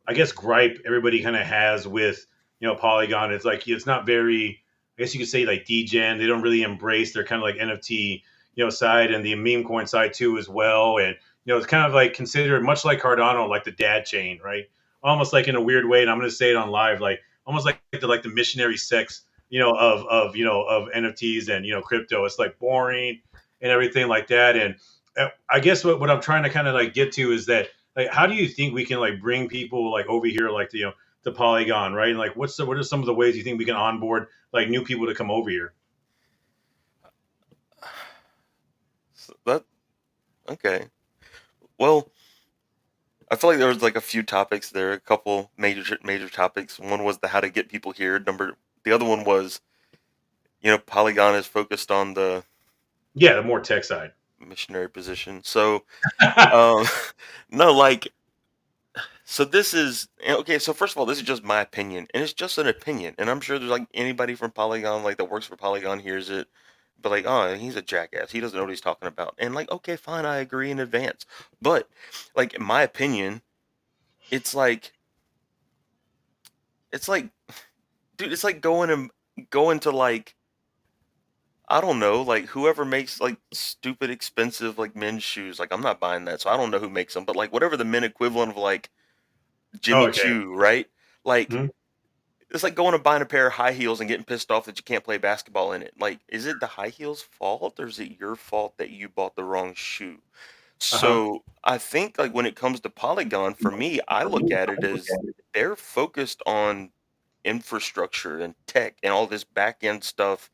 I guess gripe everybody kind of has with Polygon. It's like it's not very. I guess you could say like degen. They don't really embrace their kind of like NFT side and the meme coin side too as well. And it's kind of like considered much like Cardano, like the dad chain, right? Almost like in a weird way. And I'm going to say it on live, like almost like the missionary sex, of NFTs and crypto. It's like boring and everything like that. And I guess what I'm trying to kind of like get to is that, like, how do you think we can like bring people like over here, like the Polygon, right? And like, what are some of the ways you think we can onboard like new people to come over here? So that okay. Well, I feel like there was like a few topics there, a couple major topics. One was the how to get people here. The other one was, Polygon is focused on the Yeah, the more tech side. missionary position. So, um, no, like, so this is okay. So first of all, this is just my opinion, and it's just an opinion, and I'm sure there's like anybody from Polygon like that works for Polygon hears it, but like, oh, he's a jackass. He doesn't know what he's talking about, and like, okay, fine, I agree in advance, but like, in my opinion, it's like, it's like, dude, it's like going to like, I don't know, like whoever makes like stupid expensive like men's shoes. Like I'm not buying that, so I don't know who makes them, but like whatever the men equivalent of like Oh, Jimmy okay. Choo, right? Like Hmm. it's like going and buying a pair of high heels and getting pissed off that you can't play basketball in it. Like, is it the high heels' fault or is it your fault that you bought the wrong shoe? Uh huh. So I think like when it comes to Polygon, for me, I look at it as they're focused on infrastructure and tech and all this back end stuff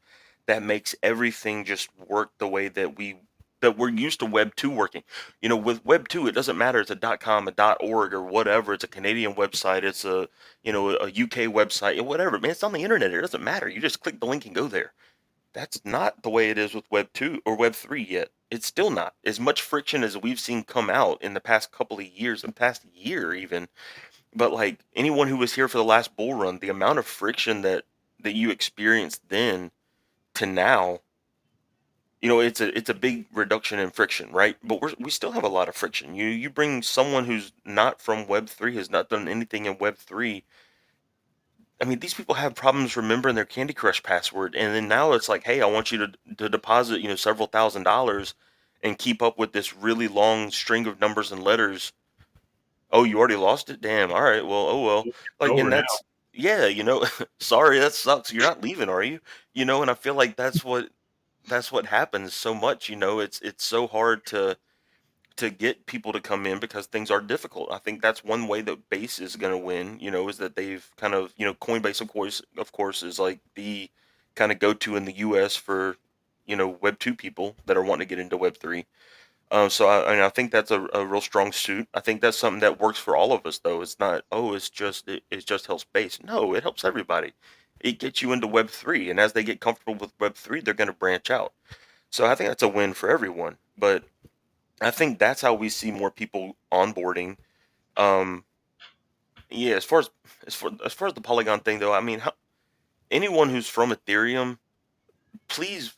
that makes everything just work the way that we're used to Web 2 working. With Web 2, it doesn't matter it's a .com, a .org or whatever, it's a Canadian website, it's a UK website, whatever. Man, it's on the internet. It doesn't matter. You just click the link and go there. That's not the way it is with Web 2 or Web 3 yet. It's still not. As much friction as we've seen come out in the past couple of years, the past year even, but like anyone who was here for the last bull run, the amount of friction that you experienced then to now, it's a big reduction in friction, right? But we still have a lot of friction. You bring someone who's not from Web 3, has not done anything in Web 3. I mean, these people have problems remembering their Candy Crush password, and then now it's like, hey, I want you to deposit, several $1,000s and keep up with this really long string of numbers and letters. Oh, you already lost it? Damn. All right. Well, oh well. It's Like, over and now. yeah, sorry, that sucks. You're not leaving, are you? And I feel like that's what happens so much. It's so hard to get people to come in because things are difficult. I think that's one way that Base is going to win, is that they've kind of, Coinbase, of course, is like the kind of go-to in the US for, Web 2 people that are wanting to get into Web 3. So I think that's a real strong suit. I think that's something that works for all of us, though. It's not, oh, it just helps Base. No, it helps everybody. It gets you into Web 3, and as they get comfortable with Web 3, they're going to branch out. So I think that's a win for everyone. But I think that's how we see more people onboarding. Um, yeah, as far as the Polygon thing, though, I mean, anyone who's from Ethereum, please,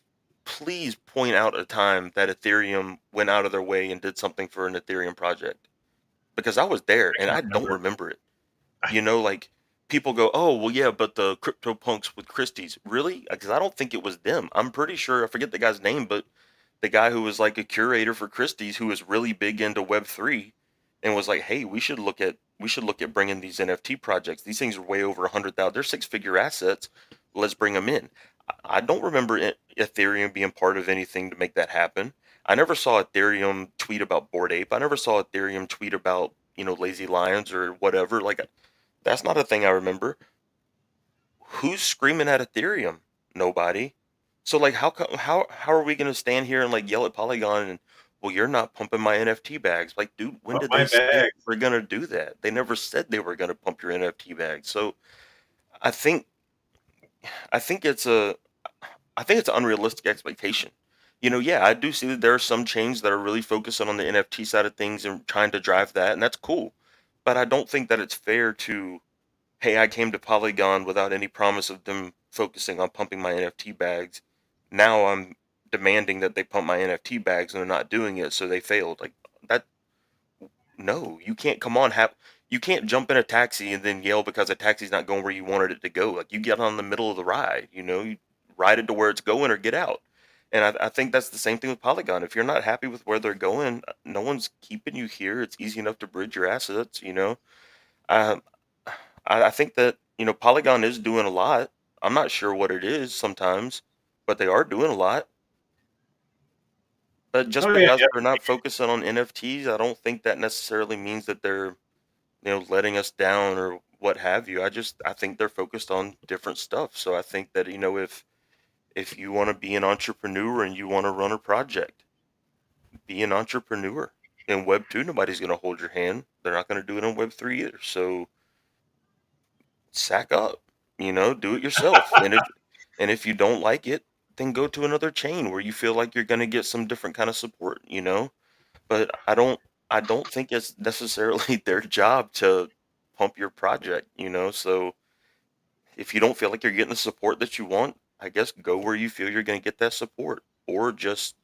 please point out a time that Ethereum went out of their way and did something for an Ethereum project, because I was there I and can't I don't remember. remember it. I, Like people go, oh well, yeah, but the crypto punks with Christie's, really? Because I don't think it was them. I'm pretty sure I forget the guy's name, but the guy who was like a curator for Christie's, who was really big into Web 3, and was like, hey, we should look at bringing these NFT projects. These things are way over 100,000. They're six-figure assets. Let's bring them in. I don't remember Ethereum being part of anything to make that happen. I never saw Ethereum tweet about Bored Ape. I never saw Ethereum tweet about Lazy Lions or whatever. Like that's not a thing I remember. Who's screaming at Ethereum? Nobody. So like how are we gonna stand here and like yell at Polygon and, well, you're not pumping my NFT bags? Like, dude, when oh, did my they say they bag. were gonna do that? They never said they were gonna pump your NFT bags. So I think I think it's a I think it's an unrealistic expectation. Yeah, I do see that there are some chains that are really focusing on the NFT side of things and trying to drive that, and that's cool. But I don't think that it's fair to, hey, I came to Polygon without any promise of them focusing on pumping my NFT bags. Now I'm demanding that they pump my NFT bags and they're not doing it, so they failed. Like that, no, you can't come on have you can't jump in a taxi and then yell because a taxi's not going where you wanted it to go. Like you get on the middle of the ride, you ride it to where it's going or get out. And I think that's the same thing with Polygon. If you're not happy with where they're going, no one's keeping you here. It's easy enough to bridge your assets, you know. Um, I think that, Polygon is doing a lot. I'm not sure what it is sometimes, but they are doing a lot. But just Oh yeah, because yeah. they're not focusing on NFTs, I don't think that necessarily means that they're, letting us down or what have you. I think they're focused on different stuff. So I think that, if you want to be an entrepreneur and you want to run a project, be an entrepreneur. In Web 2, nobody's going to hold your hand. They're not going to do it in Web 3 either. So sack up, do it yourself. And if you don't like it, then go to another chain where you feel like you're going to get some different kind of support. But I don't think it's necessarily their job to pump your project. So if you don't feel like you're getting the support that you want, I guess go where you feel you're going to get that support, or just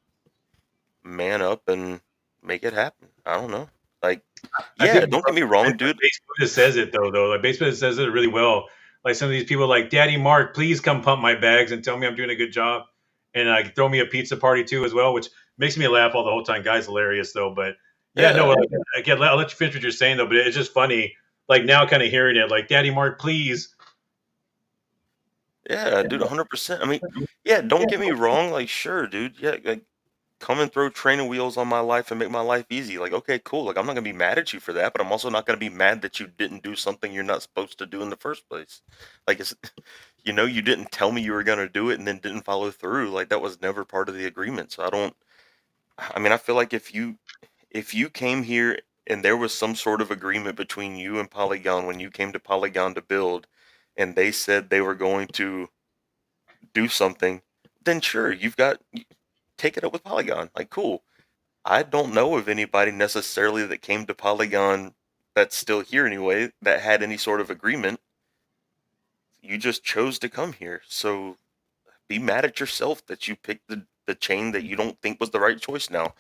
man up and make it happen. I don't know. Like, I yeah, think don't get me wrong, dude. Facebook just says it though. Like Facebook says it really well. Like some of these people, like Daddy Mark, please come pump my bags and tell me I'm doing a good job, and throw me a pizza party too as well, which makes me laugh all the whole time. Guy's hilarious though, but yeah, no, Yeah, again, I'll let you finish what you're saying though. But it's just funny, like now, kind of hearing it, like Daddy Mark, please. yeah, dude, 100%. I mean, yeah, don't get me wrong. Like, sure, dude. Yeah, like, come and throw training wheels on my life and make my life easy. Like, okay, cool. Like, I'm not gonna be mad at you for that, but I'm also not gonna be mad that you didn't do something you're not supposed to do in the first place. Like, it's, you didn't tell me you were gonna do it and then didn't follow through. Like, that was never part of the agreement. So I don't. I mean, I feel like if you came here and there was some sort of agreement between you and Polygon when you came to Polygon to build, and they said they were going to do something, then sure, take it up with Polygon. Like, cool. I don't know of anybody necessarily that came to Polygon that's still here anyway that had any sort of agreement. You just chose to come here. So be mad at yourself that you picked the chain that you don't think was the right choice now.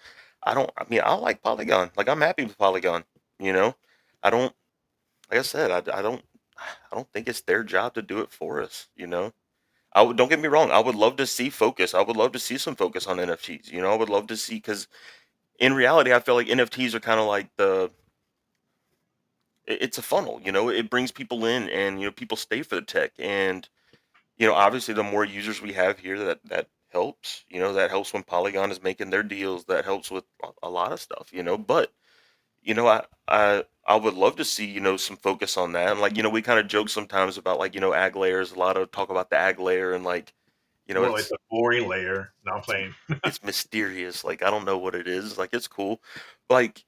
I mean, I like Polygon. Like, I'm happy with Polygon, you know? I don't, like I said, I don't think it's their job to do it for us. Don't get me wrong. I would love to see focus. I would love to see some focus on NFTs. I would love to see, because in reality, I feel like NFTs are kind of like it's a funnel. It brings people in, and people stay for the tech, and obviously, the more users we have here, that helps. That helps when Polygon is making their deals. That helps with a lot of stuff. But I would love to see some focus on that. And like we kind of joke sometimes about like ag layers. A lot of talk about the ag layer, and like Well, it's it's a boring layer. No, I'm it's playing. it's mysterious. Like, I don't know what it is. Like, it's cool. Like,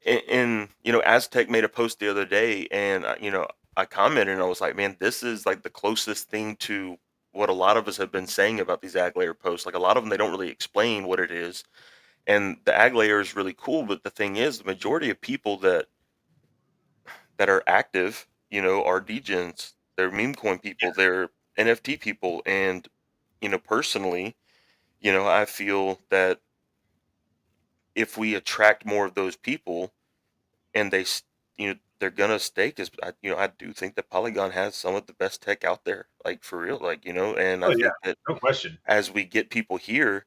and Aztec made a post the other day, and I commented and I was like, man, this is like the closest thing to what a lot of us have been saying about these ag layer posts. Like, a lot of them, they don't really explain what it is, and the ag layer is really cool. But the thing is, the majority of people that are active, are degens. They're meme coin people. They're NFT people, and personally, I feel that if we attract more of those people, and they're gonna stay, because I do think that Polygon has some of the best tech out there, like, for real, like, and I Oh yeah, think that no question. as we get people here,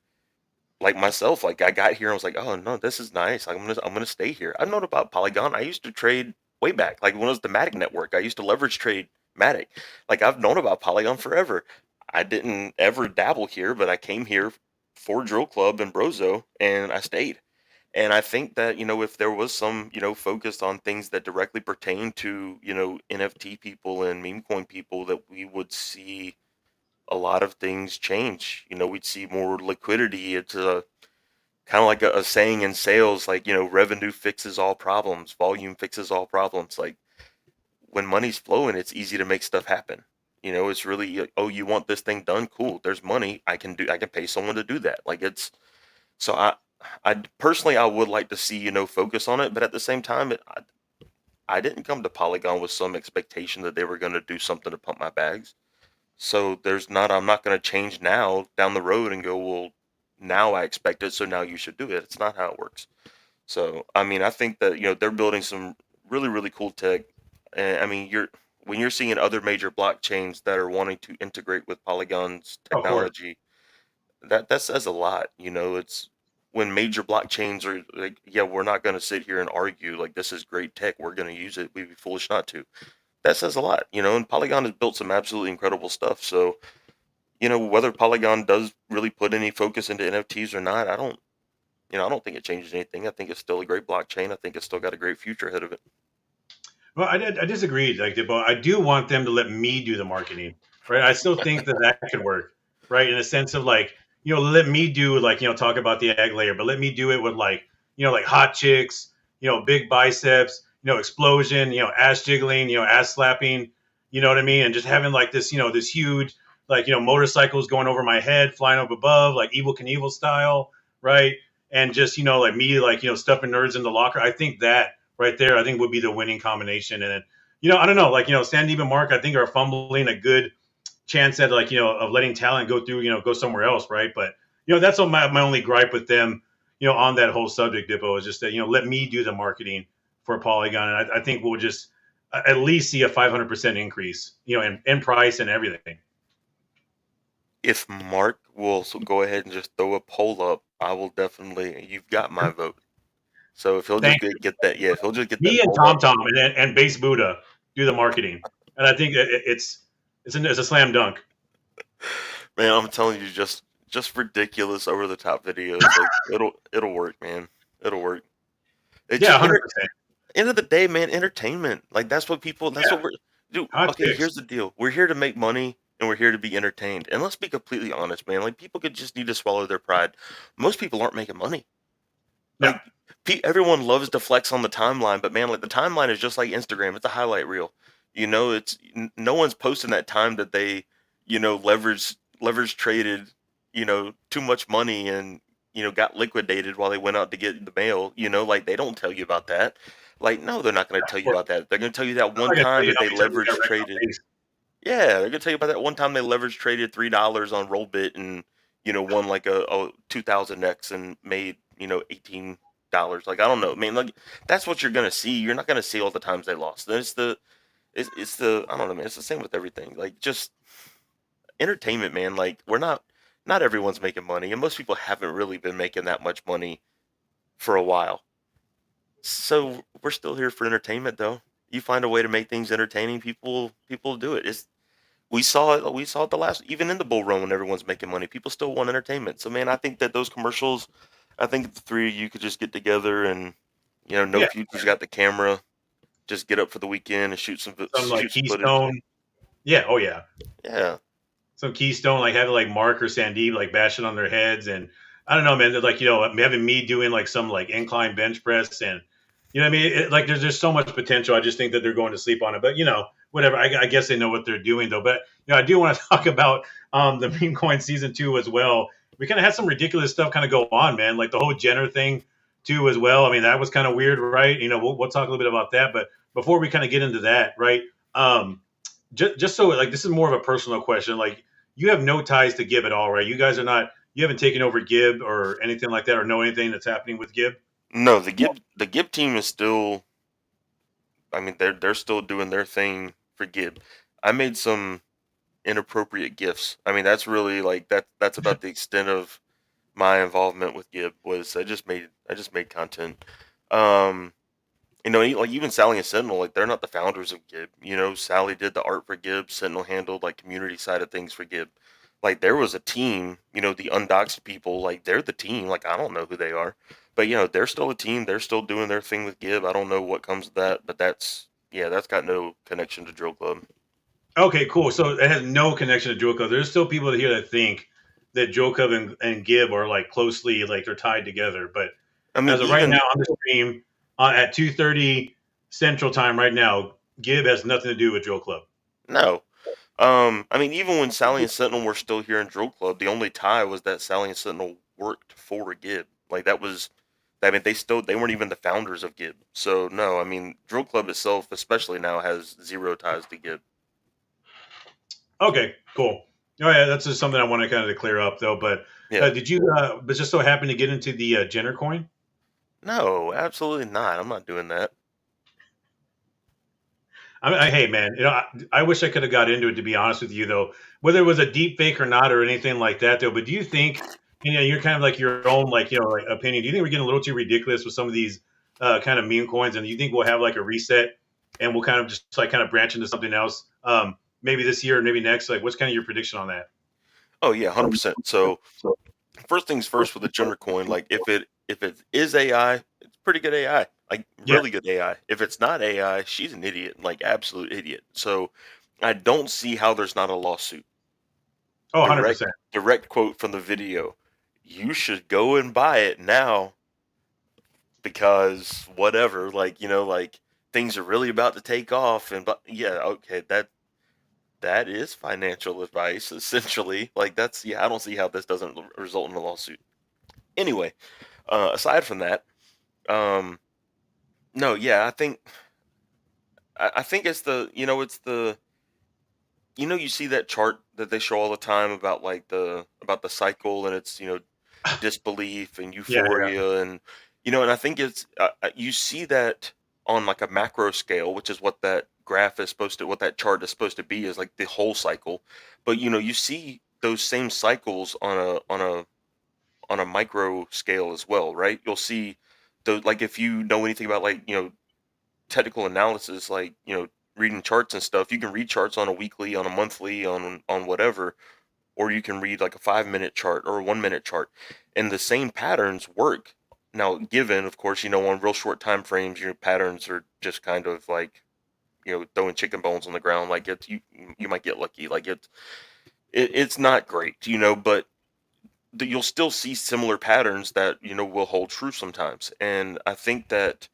like myself, like, I got here and I was like, oh no, this is nice. Like, I'm gonna stay here. I've known about Polygon. I used to trade way back, like when it was the Matic network. I used to leverage trade Matic. Like, I've known about Polygon forever. I didn't ever dabble here, but I came here for Drill Club and Brozo, and I stayed. And I think that, if there was some, focus on things that directly pertain to, NFT people and meme coin people, that we would see a lot of things change. We'd see more liquidity. It's kind of like a saying in sales, like, revenue fixes all problems, volume fixes all problems. Like, when money's flowing, it's easy to make stuff happen. It's really, oh, you want this thing done? Cool. There's money. I can pay someone to do that. Like, so I personally, I would like to see, focus on it, but at the same time, I didn't come to Polygon with some expectation that they were going to do something to pump my bags. So I'm not going to change now down the road and go, well, now I expect it, so now you should do it. It's not how it works. So, I mean, I think that, they're building some really, really cool tech. And I mean, when you're seeing other major blockchains that are wanting to integrate with Polygon's Of course. technology, that says a lot. It's when major blockchains are like, yeah, we're not going to sit here and argue like this is great tech. We're going to use it. We'd be foolish not to. That says a lot. And Polygon has built some absolutely incredible stuff. So, whether Polygon does really put any focus into NFTs or not, I don't think it changes anything. I think it's still a great blockchain. I think it's still got a great future ahead of it. Well, I disagree, like, but I do want them to let me do the marketing, right? I still think that that could work, right? In a sense of like, let me do like, talk about the ag layer, but let me do it with like, like hot chicks, big biceps, explosion, ass jiggling, ass slapping, you know what I mean? And just having like this, this huge, like, motorcycles going over my head, flying up above, like Evil Knievel style, right? And just, like me, like, stuffing nerds in the locker. I think that right there, I think would be the winning combination. And I don't know, like, Sandeep and Mark, I think are fumbling a good chance at like, of letting talent go through, go somewhere else, right? But that's what my only gripe with them, on that whole subject, Dippo, is just that let me do the marketing for Polygon, and I think we'll just at least see a 500% increase, in price and everything. If Mark will go ahead and just throw a poll up, I will definitely. You've got my vote. So if he'll just Thank get that, yeah, if he'll just get me that and poll Tom up, Tom and Base Buddha do the marketing, and I think it's a slam dunk. man, I'm telling you, just ridiculous over the top videos. Like it'll work, man. It'll work. It's Yeah, just 100%. end of the day, man. Entertainment. Like that's what people. That's Yeah, what we're. Dude, hot okay. chicks. Here's the deal. We're here to make money and we're here to be entertained. And let's be completely honest, man. Like people could just need to swallow their pride. Most people aren't making money. No, Like everyone loves to flex on the timeline, but man, like the timeline is just like Instagram. It's a highlight reel. It's no one's posting that time that they, leverage traded, too much money and got liquidated while they went out to get the mail. Like they don't tell you about that. Like no, they're not going to tell you about that. They're going to tell you that I'm one not gonna tell time you that how they many times we got leverage wrecked on traded. base. Yeah, they're gonna tell you about that one time they leverage traded $3 on Rollbit and won like a 2000x and made $18. Like I don't know, I mean, like that's what you're gonna see. You're not gonna see all the times they lost. Then it's the I don't know, man. It's the same with everything. Like just entertainment, man. Like we're not everyone's making money, and most people haven't really been making that much money for a while. So we're still here for entertainment, though. You find a way to make things entertaining, people do it. We saw it the last, even in the bull run when everyone's making money, people still want entertainment. So man, I think that those commercials, I think the three of you could just get together and No Yeah, Future's got the camera, just get up for the weekend and some like shoot some footage. Keystone. Yeah, oh yeah, Yeah, some Keystone, like having like Mark or Sandeep like bashing on their heads, and I don't know, man. They're like having me doing like some like incline bench press, and what I mean. Like there's just so much potential. I just think that they're going to sleep on it, but whatever. I guess they know what they're doing though. But I do want to talk about the meme coin season 2 as well. We kind of had some ridiculous stuff kind of go on, man. Like the whole Jenner thing too as well. I mean that was kind of weird, right? We'll talk a little bit about that, but before we kind of get into that, right? Just so like this is more of a personal question. Like you have no ties to Gib at all, right? You guys are not. You haven't taken over Gib or anything like that, or know anything that's happening with Gib. no, the Gib team is still. I mean, they're still doing their thing for Gib. I made some inappropriate gifts. I mean, that's really like that's about the extent of my involvement with Gib. Was I just made content. Um, like even Sally and Sentinel, like they're not the founders of Gib. Sally did the art for Gib. Sentinel handled like community side of things for Gib. Like there was a team. The Undoxed people, like they're the team. Like I don't know who they are, but they're still a team. They're still doing their thing with Gib. I don't know what comes of that, but that's got no connection to Drill Club. Okay, cool. So it has no connection to Joe Cub. There's still people here that think that Joe Cub and Gib are like closely like they're tied together. But I mean, as of right now even on the stream at 2:30 Central Time right now, Gib has nothing to do with Joe Club. no. I mean, even when Sally and Sentinel were still here in Drill Club, the only tie was that Sally and Sentinel worked for Gib. Like that was, I mean, they weren't even the founders of Gib. So no, I mean, Drill Club itself, especially now, has zero ties to Gib. Okay, cool. Oh yeah, that's just something I want to kind of clear up though. But Yeah, did you? But just so happen to get into the Jenner coin? no, absolutely not. I'm not doing that. Hey man, I wish I could have got into it, to be honest with you, though. Whether it was a deep fake or not, or anything like that, though. But do you think, you're kind of like your own, like, like opinion? Do you think we're getting a little too ridiculous with some of these kind of meme coins? And do you think we'll have like a reset, and we'll kind of just like kind of branch into something else, maybe this year or maybe next? Like, what's kind of your prediction on that? Oh yeah, 100%. So first things first with the gender coin, like if it is AI, it's pretty good AI, like Yeah. really good AI. If it's not AI, she's an idiot, like absolute idiot. So I don't see how there's not a lawsuit. Oh, Direct 100%. direct quote from the video. You should go and buy it now because whatever, like, like things are really about to take off and but yeah, okay, that is financial advice essentially. Like that's yeah, I don't see how this doesn't result in a lawsuit. Anyway, aside from that, um no, yeah, I think it's the you see that chart that they show all the time about like the cycle and it's disbelief and Yeah, yeah. euphoria and and I think it's you see that on like a macro scale, which is what that graph is supposed to what that chart is supposed to be, is like the whole cycle. But you see those same cycles on a micro scale as well, right? You'll see those, like if you know anything about like technical analysis, like reading charts and stuff. You can read charts on a weekly, on a monthly, on whatever, or you can read like a 5 minute chart or a 1 minute chart, and the same patterns work. Now, given of course, on real short time frames, your patterns are just kind of like throwing chicken bones on the ground. Like you might get lucky. Like it's not great, but you'll still see similar patterns that will hold true sometimes. And I think that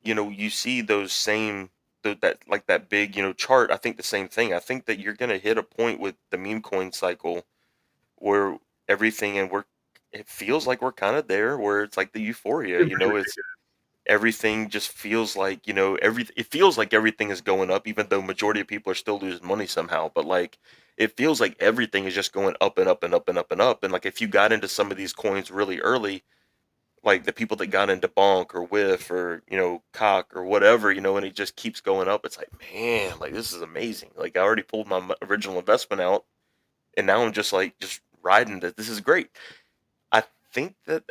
you see those same that like that big chart. I think the same thing. I think that you're gonna hit a point with the meme coin cycle where everything and we're it feels like we're kind of there where it's like the euphoria. It's everything just feels like it feels like everything is going up, even though majority of people are still losing money somehow. But like it feels like everything is just going up and up and up and up and up. And like if you got into some of these coins really early, like the people that got into bonk or whiff or cock or whatever, and it just keeps going up. It's like, man, like this is amazing. Like I already pulled my original investment out, and now I'm just like just riding that. This is great. I think that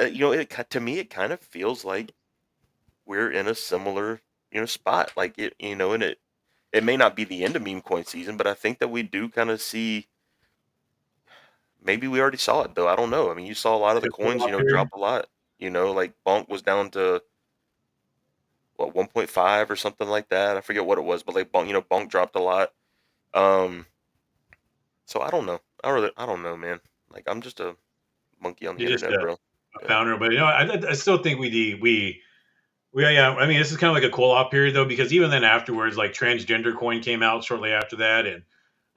to me it kind of feels like we're in a similar spot. Like and it may not be the end of meme coin season, but I think that we do kind of see. Maybe we already saw it though. I don't know. I mean, you saw a lot of Like the a cool coins off period. drop a lot. Like bonk was down to what 1.5 or something like that. I forget what it was, but like bonk dropped a lot. Um, so I don't know. I don't know, man. Like I'm just a monkey on the You're just internet, bro. a Yeah. founder, but I still think we yeah. I mean, this is kind of like a cool off period though, because even then afterwards, like transgender coin came out shortly after that, and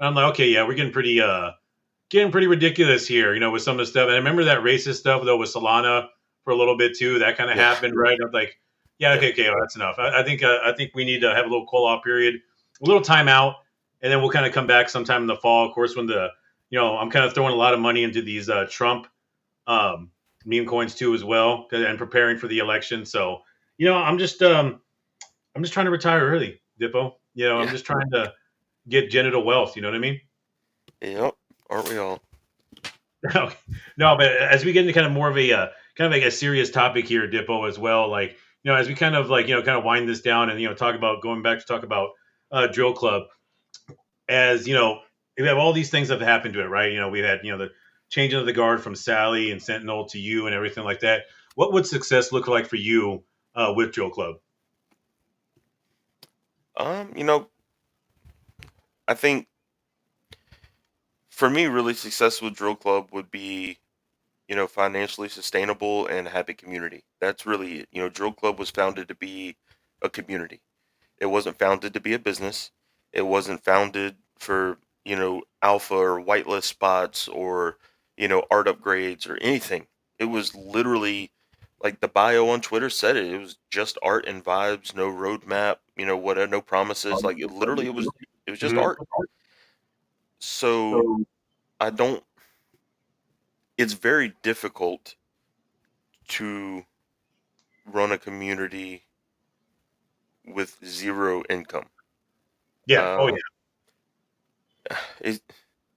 I'm like, okay, yeah, we're getting pretty ridiculous here, with some of the stuff. And I remember that racist stuff though with Solana for a little bit too. That kind of Yeah. happened, right? I'm like, yeah, Yeah. okay, well, that's enough. I think we need to have a little cool off period, a little timeout, and then we'll kind of come back sometime in the fall. Of course, when I'm kind of throwing a lot of money into these Trump um, meme coins too as well, and preparing for the election. So I'm just trying to retire early, Dippo. I'm Yeah. just trying to get genital wealth. You know what I mean? Yep. Aren't we all? No, no, but as we get into kind of more of a kind of like a serious topic here, Dippo, as well, like as we kind of like kind of wind this down and talk about going back to talk about Drill Club, as we have all these things that have happened to it, right? We had the changing of the guard from Sally and Sentinel to you and everything like that. What would success look like for you with Drill Club? Um, you know, I think for me, really success with Drill Club would be, financially sustainable and a happy community. That's really it. Drill Club was founded to be a community. It wasn't founded to be a business. It wasn't founded for, alpha or whitelist spots or, art upgrades or anything. It was literally like the bio on Twitter said it. It was just art and vibes, no roadmap, whatever, no promises. Like it was just Mhm. art. So I don't it's very difficult to run a community with zero income. Yeah. Oh yeah. Um, is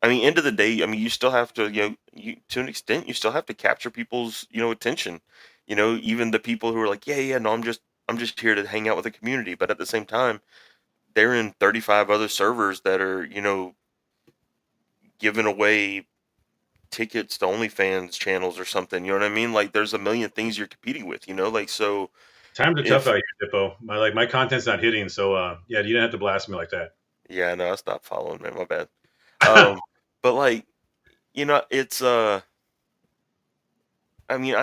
I mean, end of the day, I mean, you still have to, to an extent, you still have to capture people's, attention. Even the people who are like, yeah, yeah, no, I'm just here to hang out with the community. But at the same time, they're in 35 other servers that are, giving away tickets to OnlyFans channels or something. You know what I mean? Like, there's a million things you're competing with. Like so. Times are tough If out here, Dippo. My content's not hitting, so yeah, you didn't have to blast me like that. Yeah, no, I stopped following, man. My bad. Um, but like, it's I mean,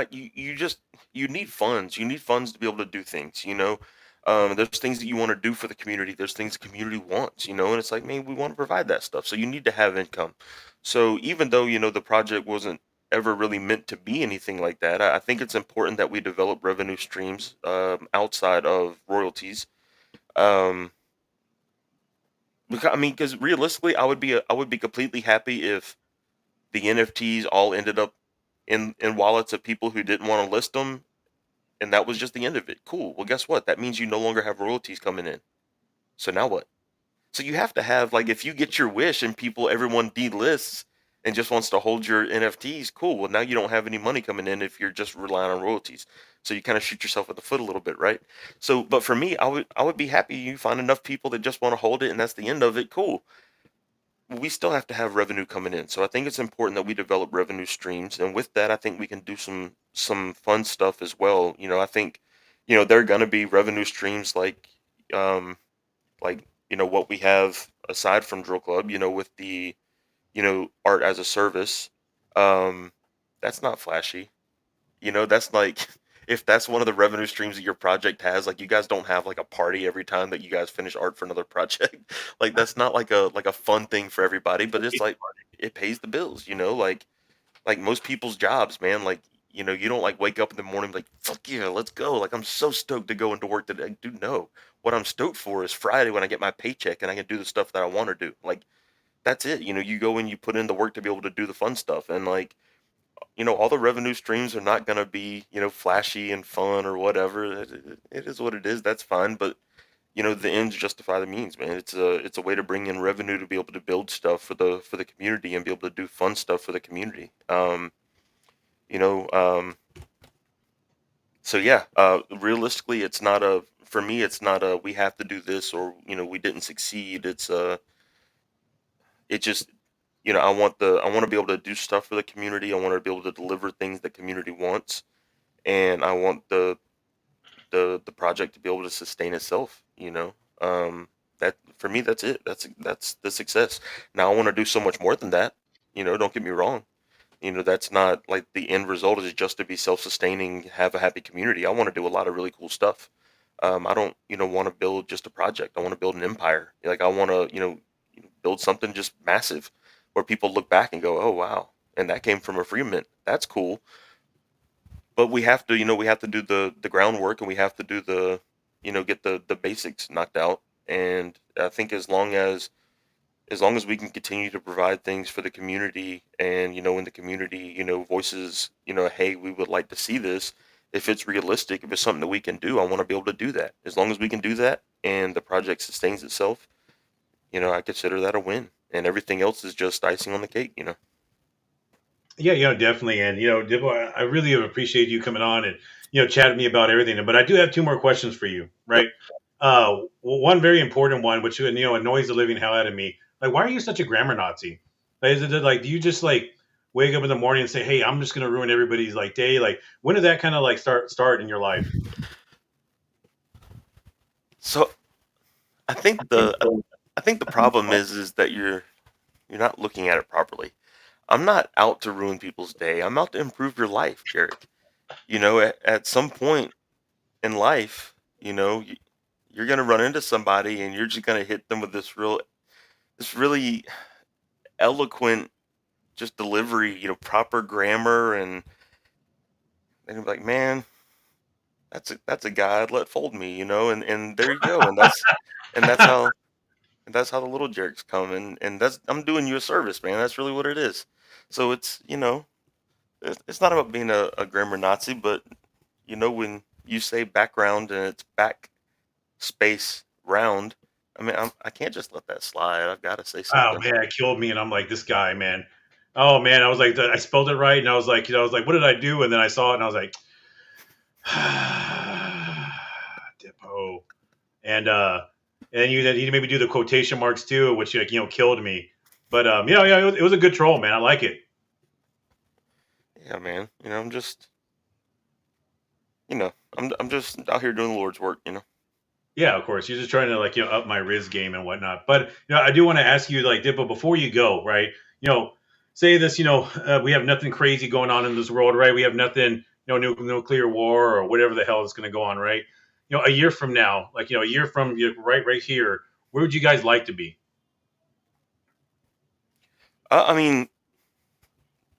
you need funds. You need funds to be able to do things. There's things that you want to do for the community. There's things the community wants. And it's like, man, we want to provide that stuff. So you need to have income. So even though the project wasn't ever really meant to be anything like that, I think it's important that we develop revenue streams outside of royalties. Um, because realistically, I would be completely happy if the NFTs all ended up in wallets of people who didn't want to list them, and that was just the end of it. Cool. Well, guess what? That means you no longer have royalties coming in. So now what? So you have to have, like, if you get your wish and everyone delists and just wants to hold your NFTs, cool. Well, now you don't have any money coming in if you're just relying on royalties. So you kind of shoot yourself in the foot a little bit, right? So, but for me, I would be happy you find enough people that just want to hold it, and that's the end of it. Cool. We still have to have revenue coming in. So I think it's important that we develop revenue streams, and with that, I think we can do some fun stuff as well. I think there are going to be revenue streams um what we have aside from Drill Club. With the art as a service. Um, that's not flashy. That's like if that's one of the revenue streams that your project has, like you guys don't have like a party every time that you guys finish art for another project. Like that's not like a fun thing for everybody, but it's like it pays the bills, like most people's jobs, man. Like, you don't like wake up in the morning like, fuck yeah, let's go. Like I'm so stoked to go into work today. Dude, no. What I'm stoked for is Friday when I get my paycheck and I can do the stuff that I want to do. Like that's it. You go and you put in the work to be able to do the fun stuff. And like all the revenue streams are not going to be, flashy and fun or whatever. It is what it is. That's fine. But, the ends justify the means, man. It's a way to bring in revenue to be able to build stuff for the community and be able to do fun stuff for the community. You know, so yeah, realistically, for me, it's not we have to do this or, we didn't succeed. It just, I want to be able to do stuff for the community. I want to be able to deliver things the community wants, and I want the project to be able to sustain itself. That for me, that's it. That's the success. Now I want to do so much more than that. Don't get me wrong. That's not like the end result is just to be self-sustaining, have a happy community. I want to do a lot of really cool stuff. I don't, want to build just a project. I want to build an empire. Like I want to, build something just massive where people look back and go, oh wow, and that came from a free mint. That's cool. But we have to do the groundwork, and we have to do get the basics knocked out. And I think as long as we can continue to provide things for the community, and when the community voices, hey, we would like to see this, if it's realistic, if it's something that we can do, I want to be able to do that. As long as we can do that and the project sustains itself, I consider that a win, and everything else is just icing on the cake. Yeah, definitely. And Dippo, I really have appreciated you coming on and chatting me about everything. But I do have two more questions for you, Yep. right? One very important one, which annoys the living hell out of me. Like, why are you such a grammar Nazi? Like, is it like, do you just like wake up in the morning and say, "Hey, I'm just going to ruin everybody's like day"? Like, when did that kind of like start in your life? So I think the problem is that you're not looking at it properly. I'm not out to ruin people's day. I'm out to improve your life, Jarek. At some point in life, you're gonna run into somebody and you're just gonna hit them with this really eloquent just delivery, proper grammar, and they're gonna be like, man, that's a guy I'd let fold me, and there you go, and that's how the little jerks come, and that's I'm doing you a service, man. That's really what it is. So it's not about being a grammar Nazi, but when you say background and it's back space round, I mean, I can't just let that slide. I've got to say Oh something. man, it killed me, and I'm like, this guy, man. Oh man, I was like, I spelled it right, and I was like, what did I do? And then I saw it, and I was like, Dippo. And and you maybe do the quotation marks too, which like killed me. But yeah, it was a good troll, man. I like it. Yeah, man. I'm just, I'm just out here doing the Lord's work. Yeah, of course. You're just trying to like up my Riz game and whatnot. But I do want to ask you like Dippo before you go, right? You know, say this. We have nothing crazy going on in this world, right? We have nothing, nuclear war or whatever the hell is going to go on, right? A year from now, like a year from right here, where would you guys like to be? I mean,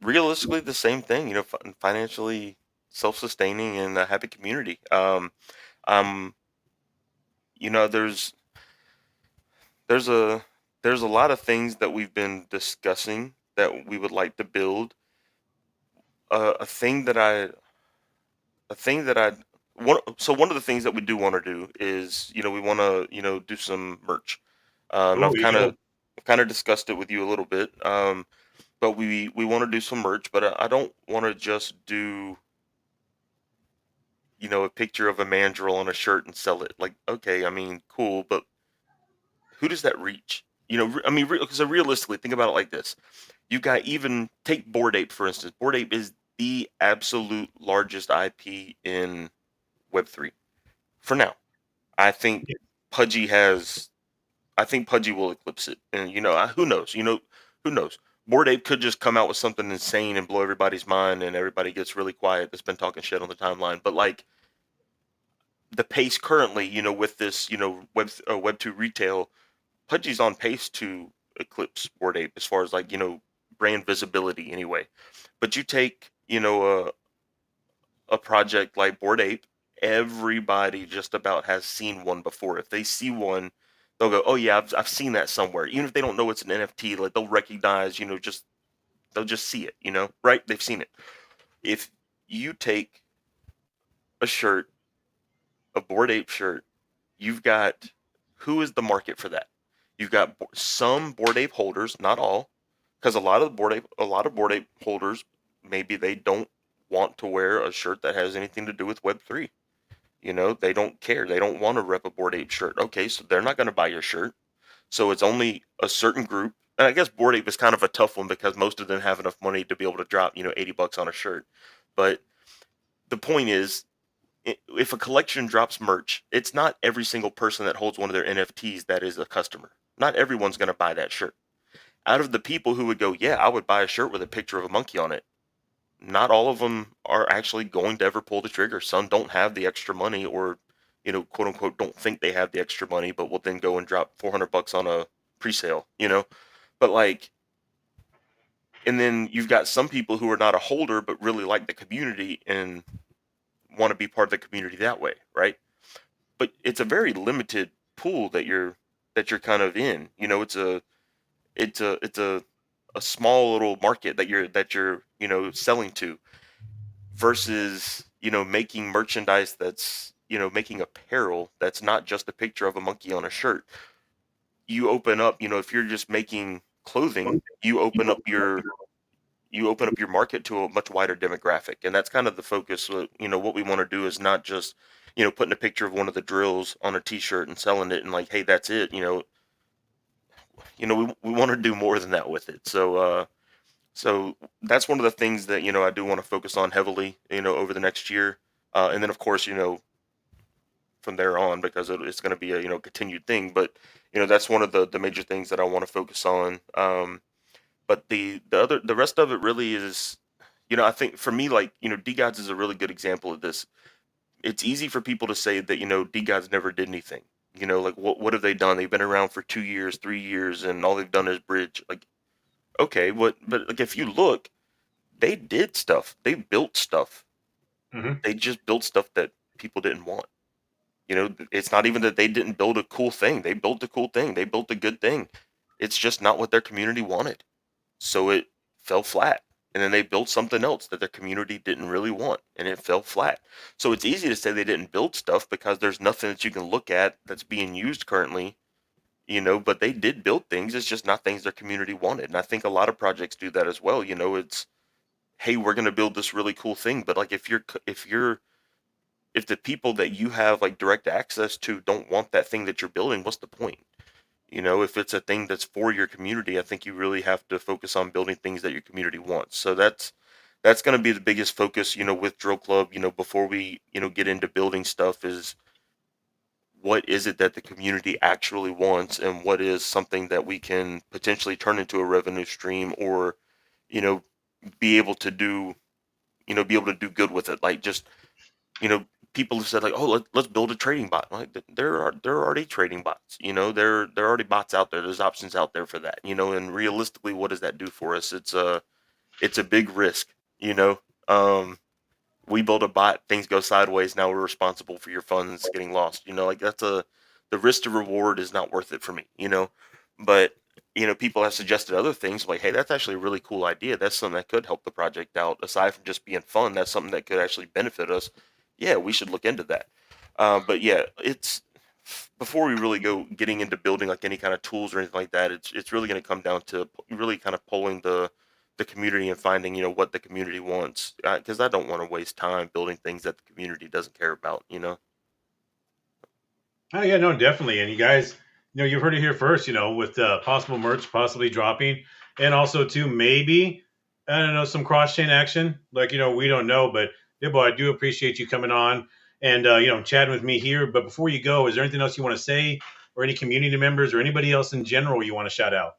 realistically, the same thing. Financially self-sustaining and a happy community. Um, there's a there's a lot of things that we've been discussing that we would like to build. A thing that I a thing that I one of the things that we do want to do is we want to do some merch. And Oh, I've you kind know, of discussed it with you a little bit. But we want to do some merch, but I don't want to just do a picture of a mandrill on a shirt and sell it. Like, okay, I mean, cool, but who does that reach? I mean, because realistically, think about it like this: you got even take Bored Ape for instance. Bored Ape is the absolute largest IP in Web3 for now. I think Pudgy has. I think Pudgy will eclipse it, and who knows? Who knows? Bored Ape could just come out with something insane and blow everybody's mind, and everybody gets really quiet that's been talking shit on the timeline. But like the pace currently, with this, Web2 retail, Pudgy's on pace to eclipse Bored Ape as far as like brand visibility anyway. But you take a project like Bored Ape, everybody just about has seen one before. If they see one, they'll go, "Oh yeah, I've seen that somewhere." Even if they don't know it's an NFT, like they'll recognize, just they'll just see it, right? They've seen it. If you take a shirt, a Bored Ape shirt, you've got who is the market for that? You've got some Bored Ape holders, not all, because a lot of Bored Ape holders, maybe they don't want to wear a shirt that has anything to do with Web3. They don't care. They don't want to rep a Bored Ape shirt. Okay, so they're not going to buy your shirt. So it's only a certain group. And I guess Bored Ape is kind of a tough one because most of them have enough money to be able to drop, $80 on a shirt. But the point is, if a collection drops merch, it's not every single person that holds one of their NFTs that is a customer. Not everyone's going to buy that shirt. Out of the people who would go, yeah, I would buy a shirt with a picture of a monkey on it, not all of them are actually going to ever pull the trigger. Some don't have the extra money or, quote unquote, don't think they have the extra money, but will then go and drop $400 on a pre-sale. But like, and then you've got some people who are not a holder, but really like the community and want to be part of the community that way. Right. But it's a very limited pool that you're kind of in, it's a small little market that you're selling to versus making merchandise that's making apparel that's not just a picture of a monkey on a shirt. You open up, if you're just making clothing, you open up your market to a much wider demographic, and that's kind of the focus. What we want to do is not just putting a picture of one of the drills on a t-shirt and selling it and like, hey, that's it. We want to do more than that with it. So that's one of the things that I do want to focus on heavily, over the next year, and then of course, from there on, because it's going to be a continued thing. But that's one of the major things that I want to focus on. But the rest of it really is, I think for me, like D Gods is a really good example of this. It's easy for people to say that D Gods never did anything. Like what have they done? They've been around for 2 years, 3 years, and all they've done is bridge. Like, okay, but like if you look, they did stuff. They built stuff. hmm They just built stuff that people didn't want. It's not even that they didn't build a cool thing. They built a cool thing. They built a good thing. It's just not what their community wanted. So it fell flat. And then they built something else that their community didn't really want, and it fell flat. So it's easy to say they didn't build stuff because there's nothing that you can look at that's being used currently but they did build things. It's just not things their community wanted. And I think a lot of projects do that as well. It's, hey, we're going to build this really cool thing, but like if the people that you have like direct access to don't want that thing that you're building, what's the point? If it's a thing that's for your community, I think you really have to focus on building things that your community wants. So that's going to be the biggest focus, with Drill Club, before we, get into building stuff, is what is it that the community actually wants, and what is something that we can potentially turn into a revenue stream, or, you know, be able to do, good with it. Like, just, you know, people have said like, oh, let's build a trading bot. Like, there are already trading bots. There are already bots out there. There's options out there for that. And realistically, what does that do for us? It's a big risk. You know, we build a bot, things go sideways. Now we're responsible for your funds getting lost. Like, the risk to reward is not worth it for me. But people have suggested other things like, hey, that's actually a really cool idea. That's something that could help the project out. Aside from just being fun, that's something that could actually benefit us. Yeah, we should look into that. But yeah, it's before we really go getting into building like any kind of tools or anything like that. It's really going to come down to really kind of polling the community and finding what the community wants, because I don't want to waste time building things that the community doesn't care about. Oh yeah, no, definitely. And you guys, you've heard it here first. With possible merch possibly dropping, and also too maybe I don't know some cross chain action. Like we don't know, but Dibbo, I do appreciate you coming on and chatting with me here. But before you go, is there anything else you want to say, or any community members, or anybody else in general you want to shout out?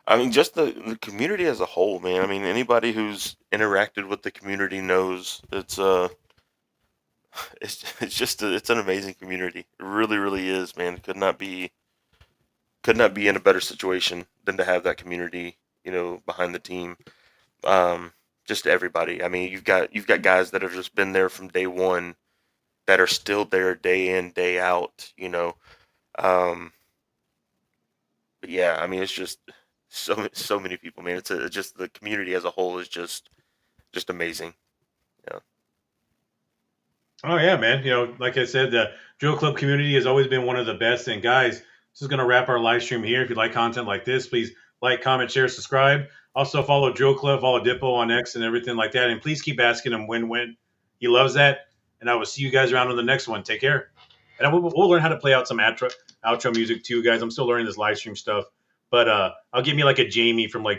I mean, just the community as a whole, man. I mean, anybody who's interacted with the community knows it's an amazing community. It really, really is, man. Could not be in a better situation than to have that community, behind the team. Just everybody. I mean, you've got guys that have just been there from day one, that are still there day in, day out. Um, but yeah, I mean, it's just so many people, man. Just the community as a whole is just amazing. Yeah. Oh yeah, man. Like I said, the Drill Club community has always been one of the best. And guys, this is going to wrap our live stream here. If you like content like this, please like, comment, share, subscribe. Also follow Drill Club, follow Dippo on X and everything like that. And please keep asking him when. He loves that. And I will see you guys around on the next one. Take care. And we'll learn how to play out some outro music too, guys. I'm still learning this live stream stuff. But I'll give me like a Jamie from like